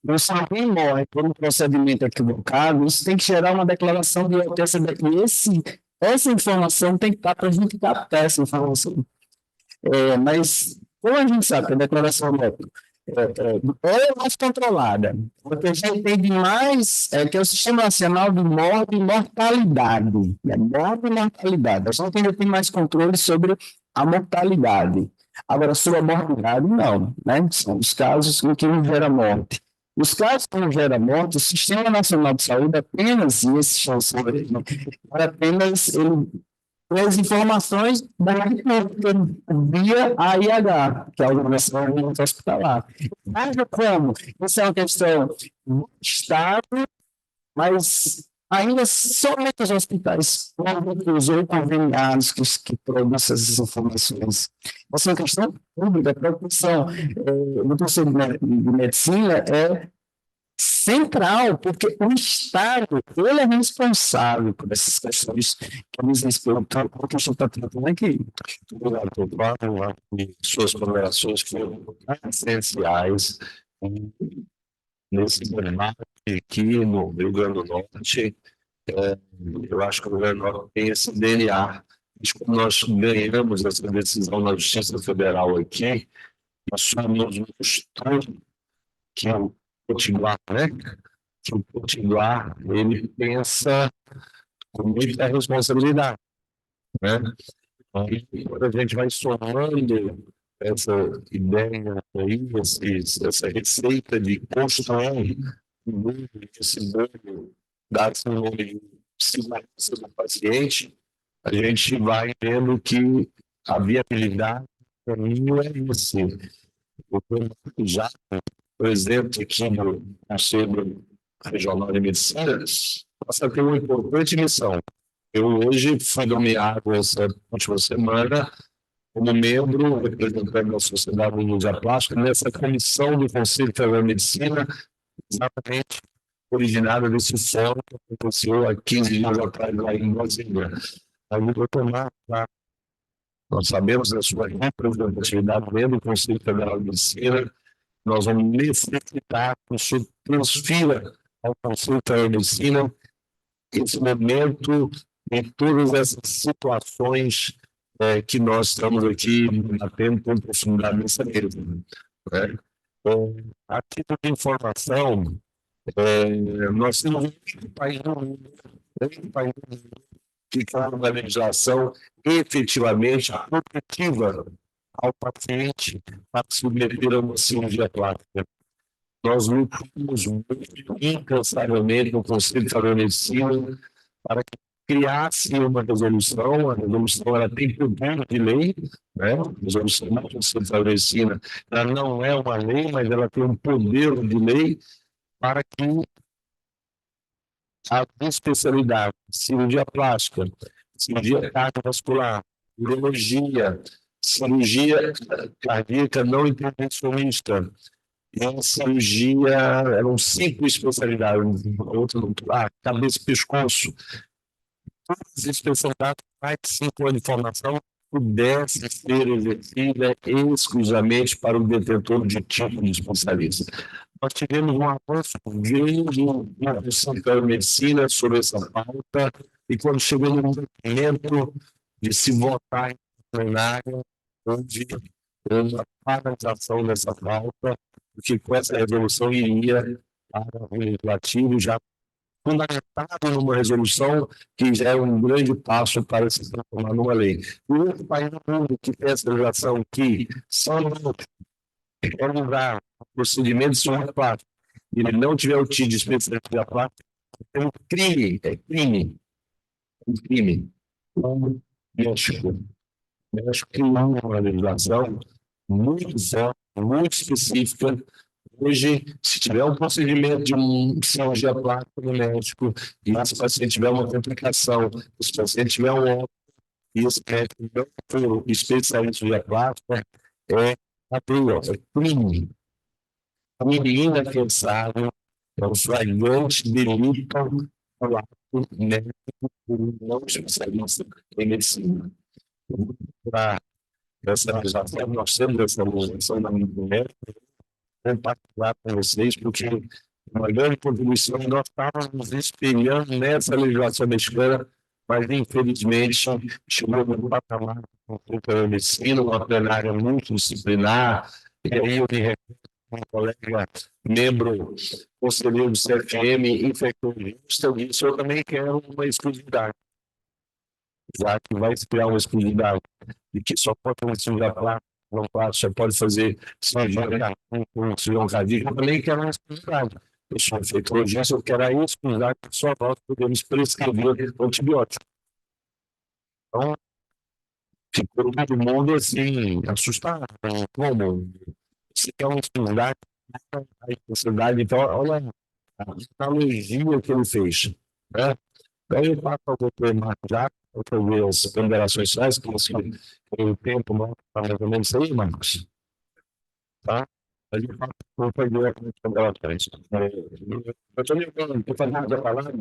Então, se alguém morre por um procedimento equivocado, isso tem que gerar uma declaração de óbito. Essa informação tem que estar para a gente captar essa informação. Mas, como a gente sabe que a declaração de óbito é mais controlada, porque a gente tem demais, que é o Sistema Nacional de Morte e Mortalidade. Morte e mortalidade. A gente ainda tem mais controle sobre a mortalidade. Agora, sobre a morbidade, não. Né? São os casos em que não gera morte. Os casos que não geram morte, o Sistema Nacional de Saúde apenas, e esse apenas as informações via AIH, que é a Organização Hospitalar. Mas como? Isso é uma questão do Estado, mas ainda somente os hospitais públicos ou conveniados que produzem essas informações. Essa é uma questão pública, a preocupação do Conselho de Medicina é central, porque o Estado, ele é responsável por essas questões que nos respeitam, porque a gente está tratando aqui. Obrigado, doutor. Suas ponderações foram essenciais nesse debate aqui no Rio Grande do Norte. Eu acho que o governo Norte tem esse DNA. Como nós ganhamos essa decisão na Justiça Federal aqui, nós somos mostrando que o Potiguar, né? Que o Potiguar, ele pensa com muita responsabilidade, né? E quando a gente vai somando essa ideia aí, essa receita de construir esse bolo, dar esse nome de segurança do paciente, a gente vai vendo que a viabilidade do caminho é esse. Já, por exemplo, aqui no Conselho Regional de Medicina, passa a ter uma importante missão. Eu hoje fui nomeado essa última semana como membro, representante da Sociedade de Indústria Plástica, nessa comissão do Conselho Federal de Medicina, exatamente originada desse fórum que aconteceu há 15 dias atrás lá em Brasília. Aí, doutor Marco, nós sabemos da sua representatividade dentro do Conselho Federal de Medicina, nós vamos necessitar que o senhor transfira ao Conselho Federal de Medicina esse momento em todas essas situações que nós estamos aqui debatendo com profundidade nessa mesa. Né? A título de informação, nós temos um país no mundo que tem uma legislação efetivamente protetiva ao paciente para submeter a uma cirurgia plástica. Nós lutamos muito incansavelmente no Conselho Federal de Medicina para que criasse uma resolução. A resolução ela tem poder de lei, né? A resolução do Conselho Federal de Medicina ela não é uma lei, mas ela tem um poder de lei para que a especialidade, cirurgia plástica, cirurgia cardiovascular, urologia, cirurgia cardíaca não intervencionista, e a cirurgia, eram 5 especialidades, outra, cabeça e pescoço. Todas as especialidades mais de 5 anos de formação pudesse ser exercida exclusivamente para o detentor de título de especialista. Nós tivemos um avanço grande na Conselho de Medicina sobre essa pauta, e quando chegou no momento de se votar em plenária, houve uma paralisação dessa pauta, porque com essa resolução iria para o legislativo já fundamentado numa resolução que já é um grande passo para se transformar numa lei. O outro país do mundo que tem essa legislação que só quer usar o procedimento de cirurgia plástica e ele não tiver o título de especialista plástica, é um crime, um crime. O México criou uma legislação muito forte, muito específica. Hoje, se tiver um procedimento de cirurgia plástica no médico e esse paciente tiver uma complicação, se o paciente tiver um óbito e esse médico não for especialista em cirurgia plástica, é crime. Crime inafensável, é um flagrante delito ao ato médico por um não especialista em medicina. Para essa legislação, nós temos essa legislação na médica, compartilhar com vocês, porque uma grande contribuição nós estávamos nos espelhando nessa legislação mexicana, mas infelizmente chegou no patamar da medicina, uma plenária multidisciplinar, e aí eu me recordo um colega, membro, conselheiro do CFM, infectologista, eu disse, eu também quero uma exclusividade, já que vai se criar uma exclusividade, e que só pode ter uma cirurgia plástica, pode fazer cirurgia com cardíaco, eu também quero uma exclusividade. Eu sou infectologista, eu quero a exclusividade que só nós podemos prescrever antibiótico. Então, ficou todo mundo assim, assustado. Como? Você quer uma exclusividade? Então, olha a analogia que ele fez. Né? Daí eu passo ao doutor Marco Jacques, para ver as ponderações sociais, que o tempo não está mais ou menos aí, Marcos. Tá? A gente fala com foi direto com relações. Eu estou lembrando, estou fazendo a palavra.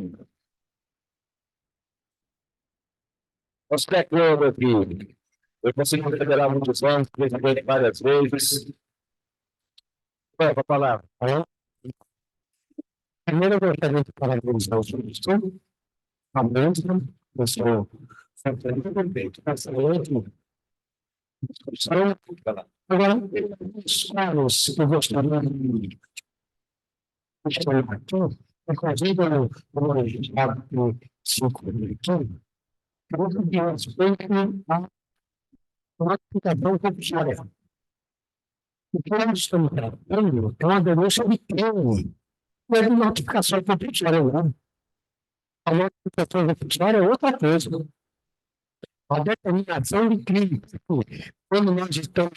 Nosso background aqui. Eu consegui federar muitos anos, presidente várias vezes. Qual é a palavra? Primeiro, eu gostaria de parabenizar o professor, a mesma, pessoal, perfeito, excelente discussão. Agora, os caras que eu gostaria de questionar aqui, inclusive no registrado por 5.000, muito de respeito à notificação compulsória. O que nós estamos tratando é uma denúncia de crime, não é de notificação compulsória, não. A notificação compulsória é outra coisa. A determinação de crime. Quando nós estamos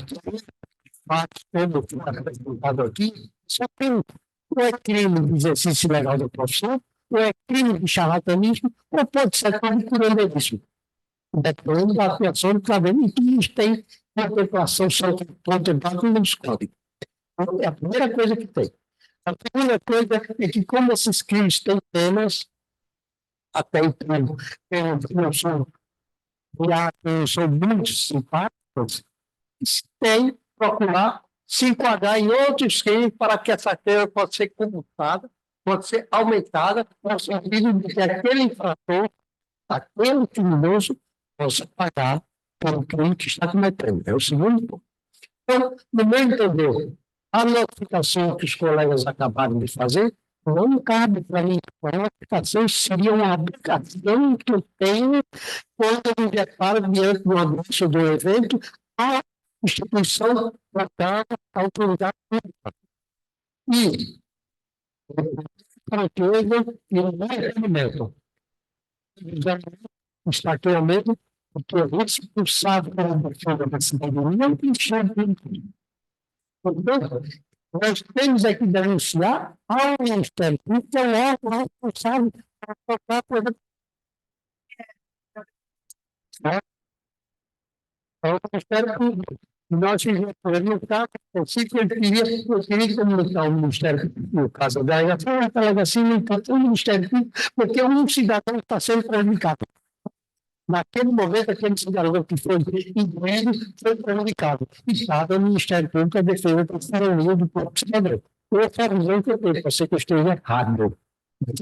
fatos, como foi apresentado aqui, só tem ou é crime de exercício ilegal da profissão, ou é crime de charlatanismo, ou pode ser crime de curanderismo. Dependendo da atuação do cabelo, e que isso tem contemplação, são contemplados nos códigos. É a primeira coisa que tem. A segunda coisa é que, como esses crimes têm temas, até então, não são muito simpáticos, tem que procurar se enquadrar em outros crimes para que essa pena possa ser computada, pode ser aumentada, no sentido de que aquele infrator, aquele criminoso, possa pagar pelo crime que está cometendo. É o segundo ponto. Então, no meu entender, a notificação que os colegas acabaram de fazer não cabe para mim. A notificação seria uma aplicação que eu tenho quando eu me deparo diante do anúncio do evento à instituição local, à autoridade pública. E, para que eu não é rendimento. Está aqui ao mesmo, porque é responsável pela defesa da cidadania e enxerga. Portanto, nós temos aqui que denunciar ao Ministério Público, que é o órgão responsável por tocar coisa. É o Ministério Público. Nós fizemos no caso, eu queria comunicar ao Ministério Público, no caso da delegacia, no caso do Ministério Público, porque um cidadão está sendo prejudicado. Naquele momento, aquele cidadão que foi incluído foi prejudicado. Estava no Ministério Público a defesa da cidadania do próprio cidadão. Essa é a visão que eu tenho, pode ser que eu esteja errado.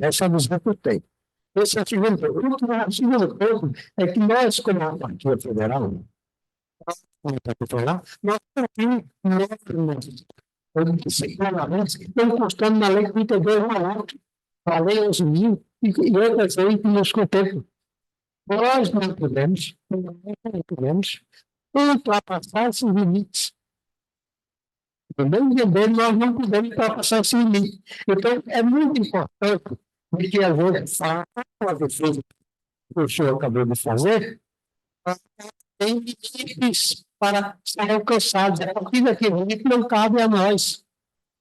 Essa é a visão que eu tenho. Esse é o segundo ponto. O segundo ponto é que nós, como autarquia federal, nós temos estamos constando na lei 32/98, a lei 11.000 e outras leis que nos contemplam. Nós não podemos ultrapassar esses limites. Também entender, nós não podemos ultrapassar esse limite. Então, é muito importante que a gente faça a defesa que o senhor acabou de fazer, tem limites para ser alcançados. A partir daquele limite não cabe a nós,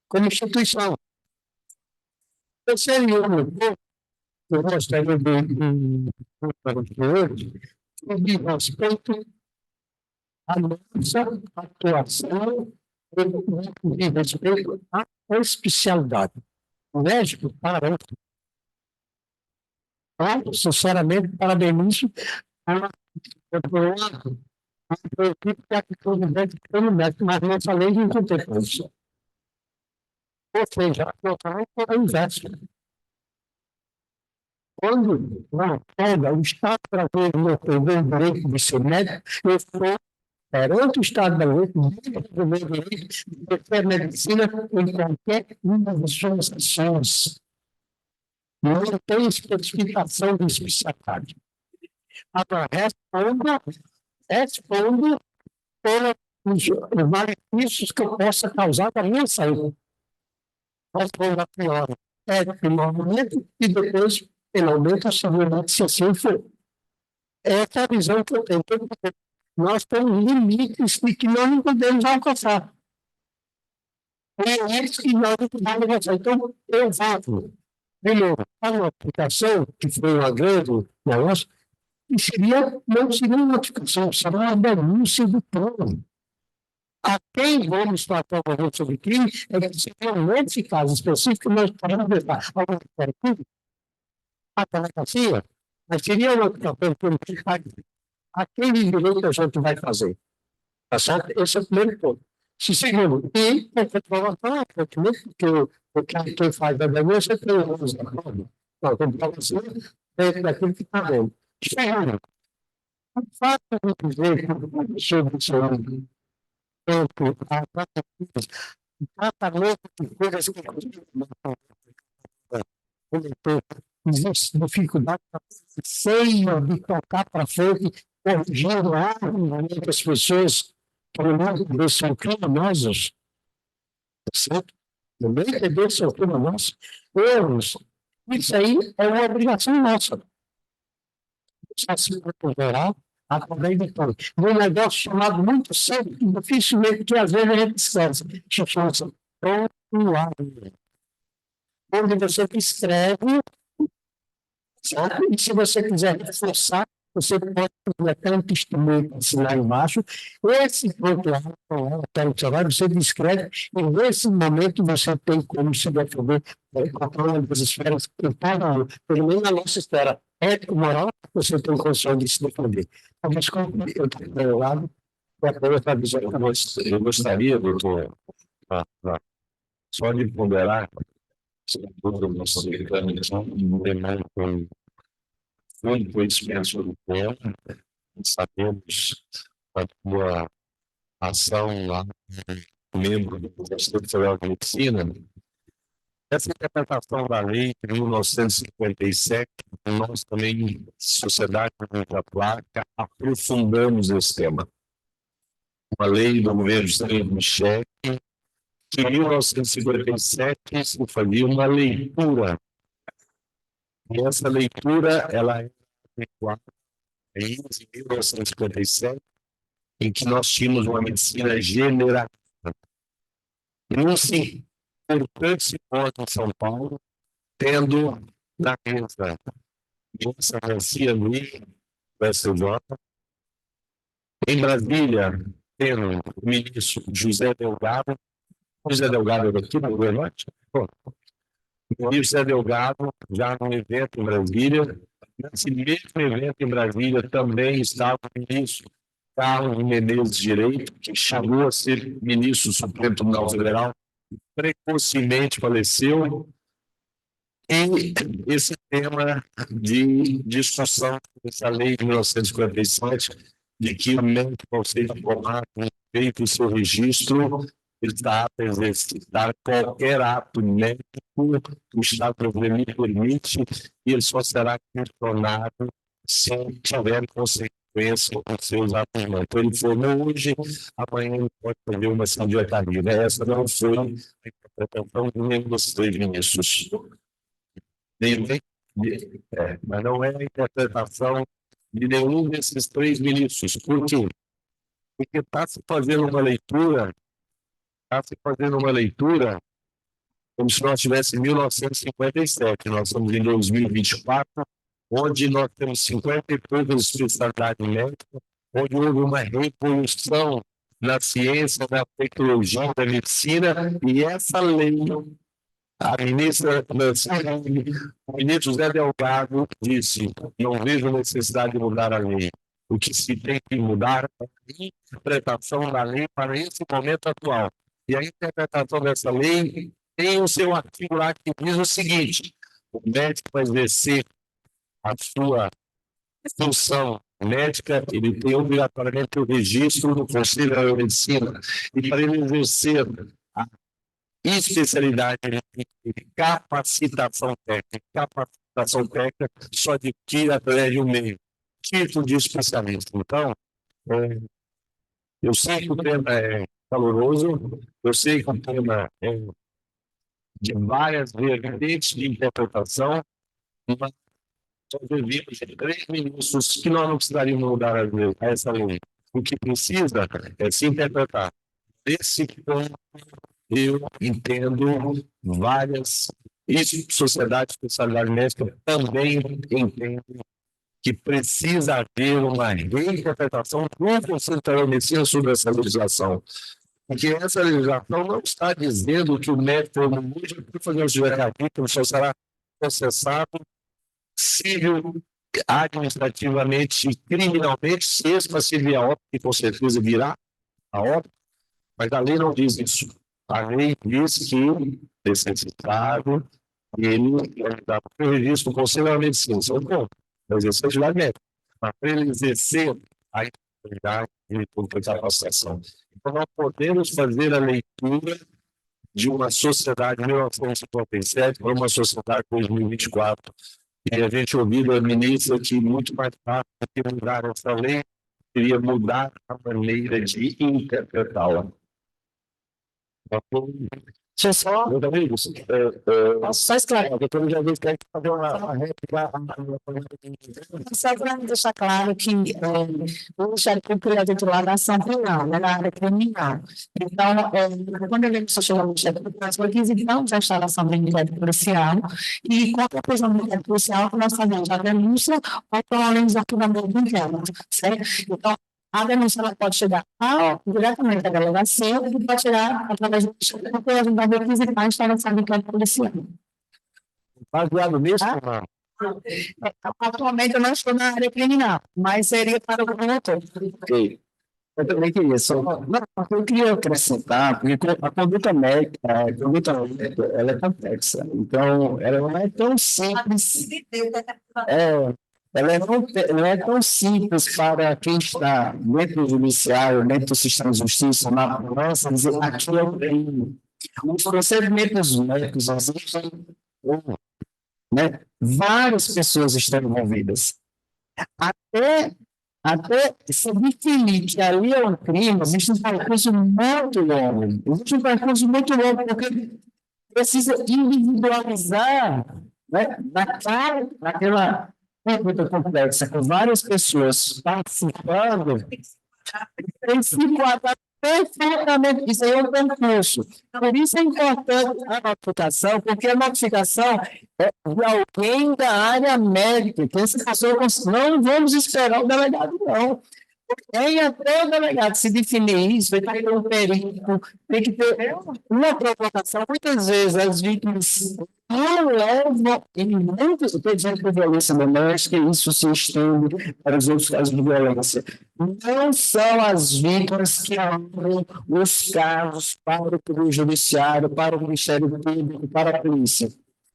como instituição. Terceiro ponto, eu gostaria de respeito à nossa atuação de respeito à especialidade. O médico, sinceramente, parabenizo a equipe que atua no médico, mas nossa lei não contempla isso. Ou seja, a atuação é o inverso. Quando o Estado brasileiro não tem o direito de ser médico, eu estou perante o Estado brasileiro o meu direito de ter medicina em qualquer uma das suas ações. Não tem especificação de especialidade. Agora, respondo pelos malefícios que eu possa causar para a minha saúde. Respondo a priori, primeiramente, e depois finalmente, a segurança, se assim for. Essa é a visão que eu tenho. Nós temos limites de que nós não podemos alcançar. É isso que nós não podemos alcançar. Então, eu voto, primeiro, a notificação, que foi uma grande negócio, e não seria uma notificação, seria uma denúncia do plano. A quem vamos tratar sobre crime é que se tem nesse caso específico, nós podemos levar a delegacia, mas seria uma questão aquele direito a gente vai fazer. Tá certo? Esse é o primeiro ponto. Segundo, e a comprovação, porque quem faz a denúncia tem o uso da prova. Então, a comprovação é daquilo que está vendo. Segundo, o fato de dizer que sobre o seu tempo, o tratamento de coisas que existe dificuldade feia de tocar para frente, corrigindo as pessoas que não são criminosas, certo? Também que são criminosas, erros. Isso aí é uma obrigação nossa. Já se recuperar através de tudo. Um negócio chamado muito sério, dificilmente, que às vezes a gente esquece, que chama-se prontuário, onde você escreve, certo? E se você quiser reforçar, você pode completar um testemunho para assinar embaixo. Esse prontuário, você descreve, e nesse momento você tem como se defender contra uma das esferas que cada pelo menos na nossa esfera ético-moral, você tem condição de se defender. Então, desculpa, eu estou do meu lado, Eu gostaria, doutor, só de ponderar, muito conhecimento sobre o tema, sabemos a tua ação lá, membro do Conselho Federal de Medicina. Essa interpretação da lei de 1957, nós também, Sociedade Contra a Placa, aprofundamos esse tema. Uma lei do governo Estado Michel, que em 1957 se fazia uma leitura. E essa leitura, ela é adequada em 1957, em que nós tínhamos uma medicina generalista. E um sim, importante se porta em São Paulo, tendo na mesa Moça Garcia Luiz, do SJ, em Brasília, tendo o ministro José Delgado é daqui do Rio Norte? O ministro José Delgado, já no evento em Brasília, nesse mesmo evento em Brasília também estava o ministro Carlos Menezes Direito, que chegou a ser ministro do Supremo Tribunal Federal, precocemente faleceu, e esse tema de discussão dessa lei de 1957, de que o médico ao ser formado, feito o seu registro, ele está apto a exercitar qualquer ato médico que o Estado brasileiro lhe permite, e ele só será questionado se tiver consequência com seus atos médicos. Então, ele formou hoje, amanhã ele pode fazer uma ação de oitaria. Essa não foi a interpretação de nenhum dos três ministros. Mas não é a interpretação de nenhum desses três ministros. Por quê? Porque está se fazendo uma leitura como se nós tivéssemos 1957, nós estamos em 2024, onde nós temos 50 e poucas especialidades médicas, onde houve uma revolução na ciência, na tecnologia, na medicina, e essa lei, a ministra o ministro José Delgado disse: não vejo necessidade de mudar a lei. O que se tem que mudar é a interpretação da lei para esse momento atual. E a interpretação dessa lei tem o seu artigo lá que diz o seguinte: o médico vai exercer a sua função médica, ele tem obrigatoriamente o registro do Conselho Federal de Medicina, e para ele exercer a especialidade, ele tem que ter capacitação técnica. Capacitação técnica só adquire através de um meio, título de especialista. Então, eu sei que o tema é caloroso, eu sei que o tema é de várias vertentes de interpretação, mas nós vivemos de três ministros que nós não precisaríamos mudar essa lei. O que precisa é se interpretar. Nesse ponto, eu entendo várias sociedades de especialidade médica também entendem que precisa haver uma reinterpretação do Conselho Federal de Medicina sobre essa legislação. Porque essa legislação não está dizendo que o médico hoje para fazer um juramento só será processado civil, administrativamente, criminalmente, se esse paciente vier a óbito, que com certeza virá a óbito, mas a lei não diz isso. A lei diz que esse necessário, ele dá prejuízo para o Conselho da Medicina, isso é um ponto, para exercer a atividade médica. Mas para ele exercer a atividade, ele tem que fazer a associação. Então, nós podemos fazer a leitura de uma sociedade de 1957 para uma sociedade de 2024. E a gente ouviu da ministra que muito mais fácil do que mudar essa lei seria mudar a maneira de interpretá-la. Deixa eu só, Meus amigos, posso só esclarecer. a doutora já disse que a gente fazer uma réplica. Só para deixar claro que o Ministério Público é titular da ação penal, né, na área criminal. Então, quando eu venho social no Ministério Público, nós requisitamos a instalação do inquérito policial e com a conclusão do inquérito policial, nós fazemos a denúncia ou pelo menos o arquivamento do inquérito, certo? Então, a denúncia ela pode chegar diretamente à delegacia e pode chegar através do Ministério Público, a gente vai requisitar a instalação do inquérito policial. Baseado nisso, Atualmente eu não estou na área criminal, mas seria para o promotor. Ok. Eu também queria só. Não, eu queria acrescentar, porque a conduta médica, ela é complexa. Então, ela não é tão simples. Não é tão simples para quem está dentro do judiciário, dentro do sistema de justiça, na balança, dizer aqui é o crime. Os procedimentos médicos existem, né? Várias pessoas estão envolvidas. Até se definir que ali é um crime, existe um percurso muito longo. Existe um percurso muito longo, porque precisa individualizar, né, naquela muito complexa, com várias pessoas participando, tem que se enquadrar perfeitamente. Isso aí é um concurso. Por isso é importante a notificação, porque a notificação é de alguém da área médica, que essa pessoa não vamos esperar o delegado, não. Tem até o delegado se definir isso, vai ter um perito, tem que ter uma provocação. Muitas vezes as vítimas não levam, em muitos, estou dizendo por violência doméstica, isso se estende para os outros casos de violência. Não são as vítimas que abrem os casos para o judiciário, para o Ministério Público, para a polícia.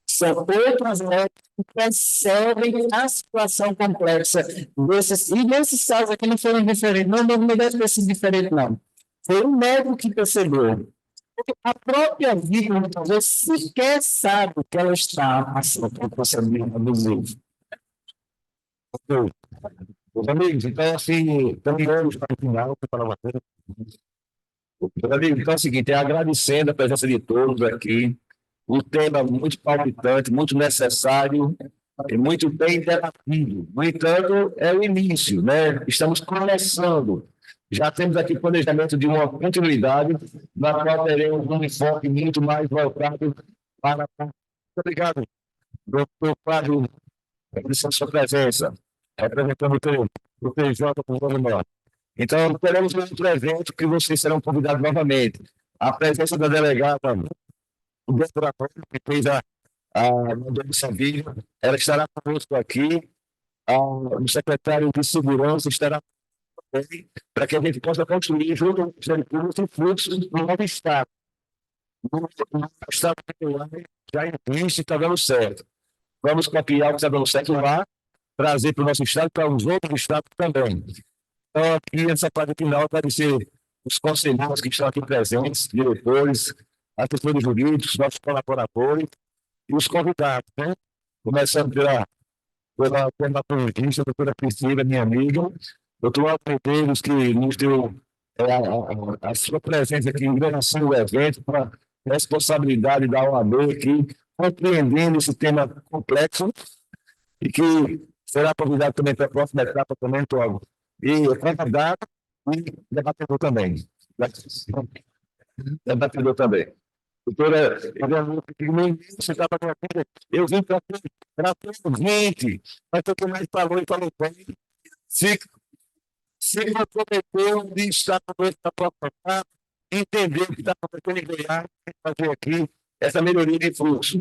São outras médicos que percebem a situação complexa desses. E nesses casos aqui não foram diferentes, não deve ter sido diferente, não. Foi um médico que percebeu. Porque a própria vítima, muitas vezes, sequer sabe que ela está passando por um procedimento abusivo. Meus amigos, então, assim, caminhamos para o final, para uma coisa. Meus amigos, então é o seguinte, agradecendo a presença de todos aqui, um tema muito palpitante, muito necessário e muito bem debatido. No entanto, é o início, né? Estamos começando. Já temos aqui planejamento de uma continuidade, na qual teremos um enfoque muito mais voltado para... Obrigado, doutor Flávio, pela sua presença, representando o TJ com o Norte. Então, teremos um outro evento que vocês serão convidados novamente. A presença da delegada, o doutor que fez a audiência viva, ela estará conosco aqui, o secretário de Segurança estará também, para que a gente possa construir junto ao Ministério Público esse fluxo no novo Estado. No Estado já existe e está dando certo. Vamos copiar o que está dando certo lá, trazer para o nosso Estado, para os outros Estados também. Então, aqui, essa parte final, agradecer os conselheiros que estão aqui presentes, diretores, assessores jurídicos, nossos colaboradores e os convidados, né? Começando pela dermatologista, a doutora Priscila, minha amiga, doutor Alto Medeiros, que nos deu a sua presença aqui em gravação do evento, com a responsabilidade da OAB aqui, compreendendo esse tema complexo e que será convidado também para a próxima etapa também, Togo. E convidado e debatedor também. Debatedor também. Doutora, você estava aqui, eu vim para o 20, mas o que mais falou e falou bem. Se comprometeu de estar com essa própria etapa, entender o que está acontecendo em Goiás, fazer aqui essa melhoria de fluxo.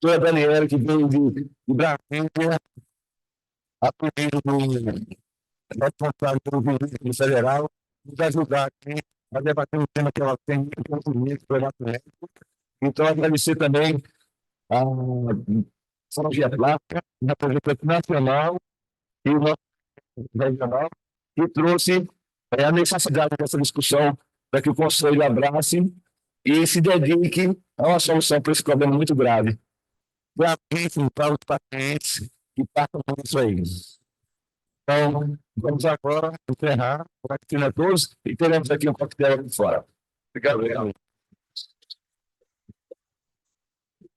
A Daniela, que veio de Brasília, a pedido do responsável pelo governo federal, nos ajudar aqui a debater um tema que ela tem muito compromisso com o. Então, agradecer também a São Plástica, representante nacional e o nosso regional, que trouxe a necessidade dessa discussão para que o Conselho abrace e se dedique a uma solução para esse problema muito grave. Para mim, para os pacientes que passam por isso aí. Então, vamos agora encerrar, agradecendo a todos e teremos aqui um coquetel aqui fora. Obrigado.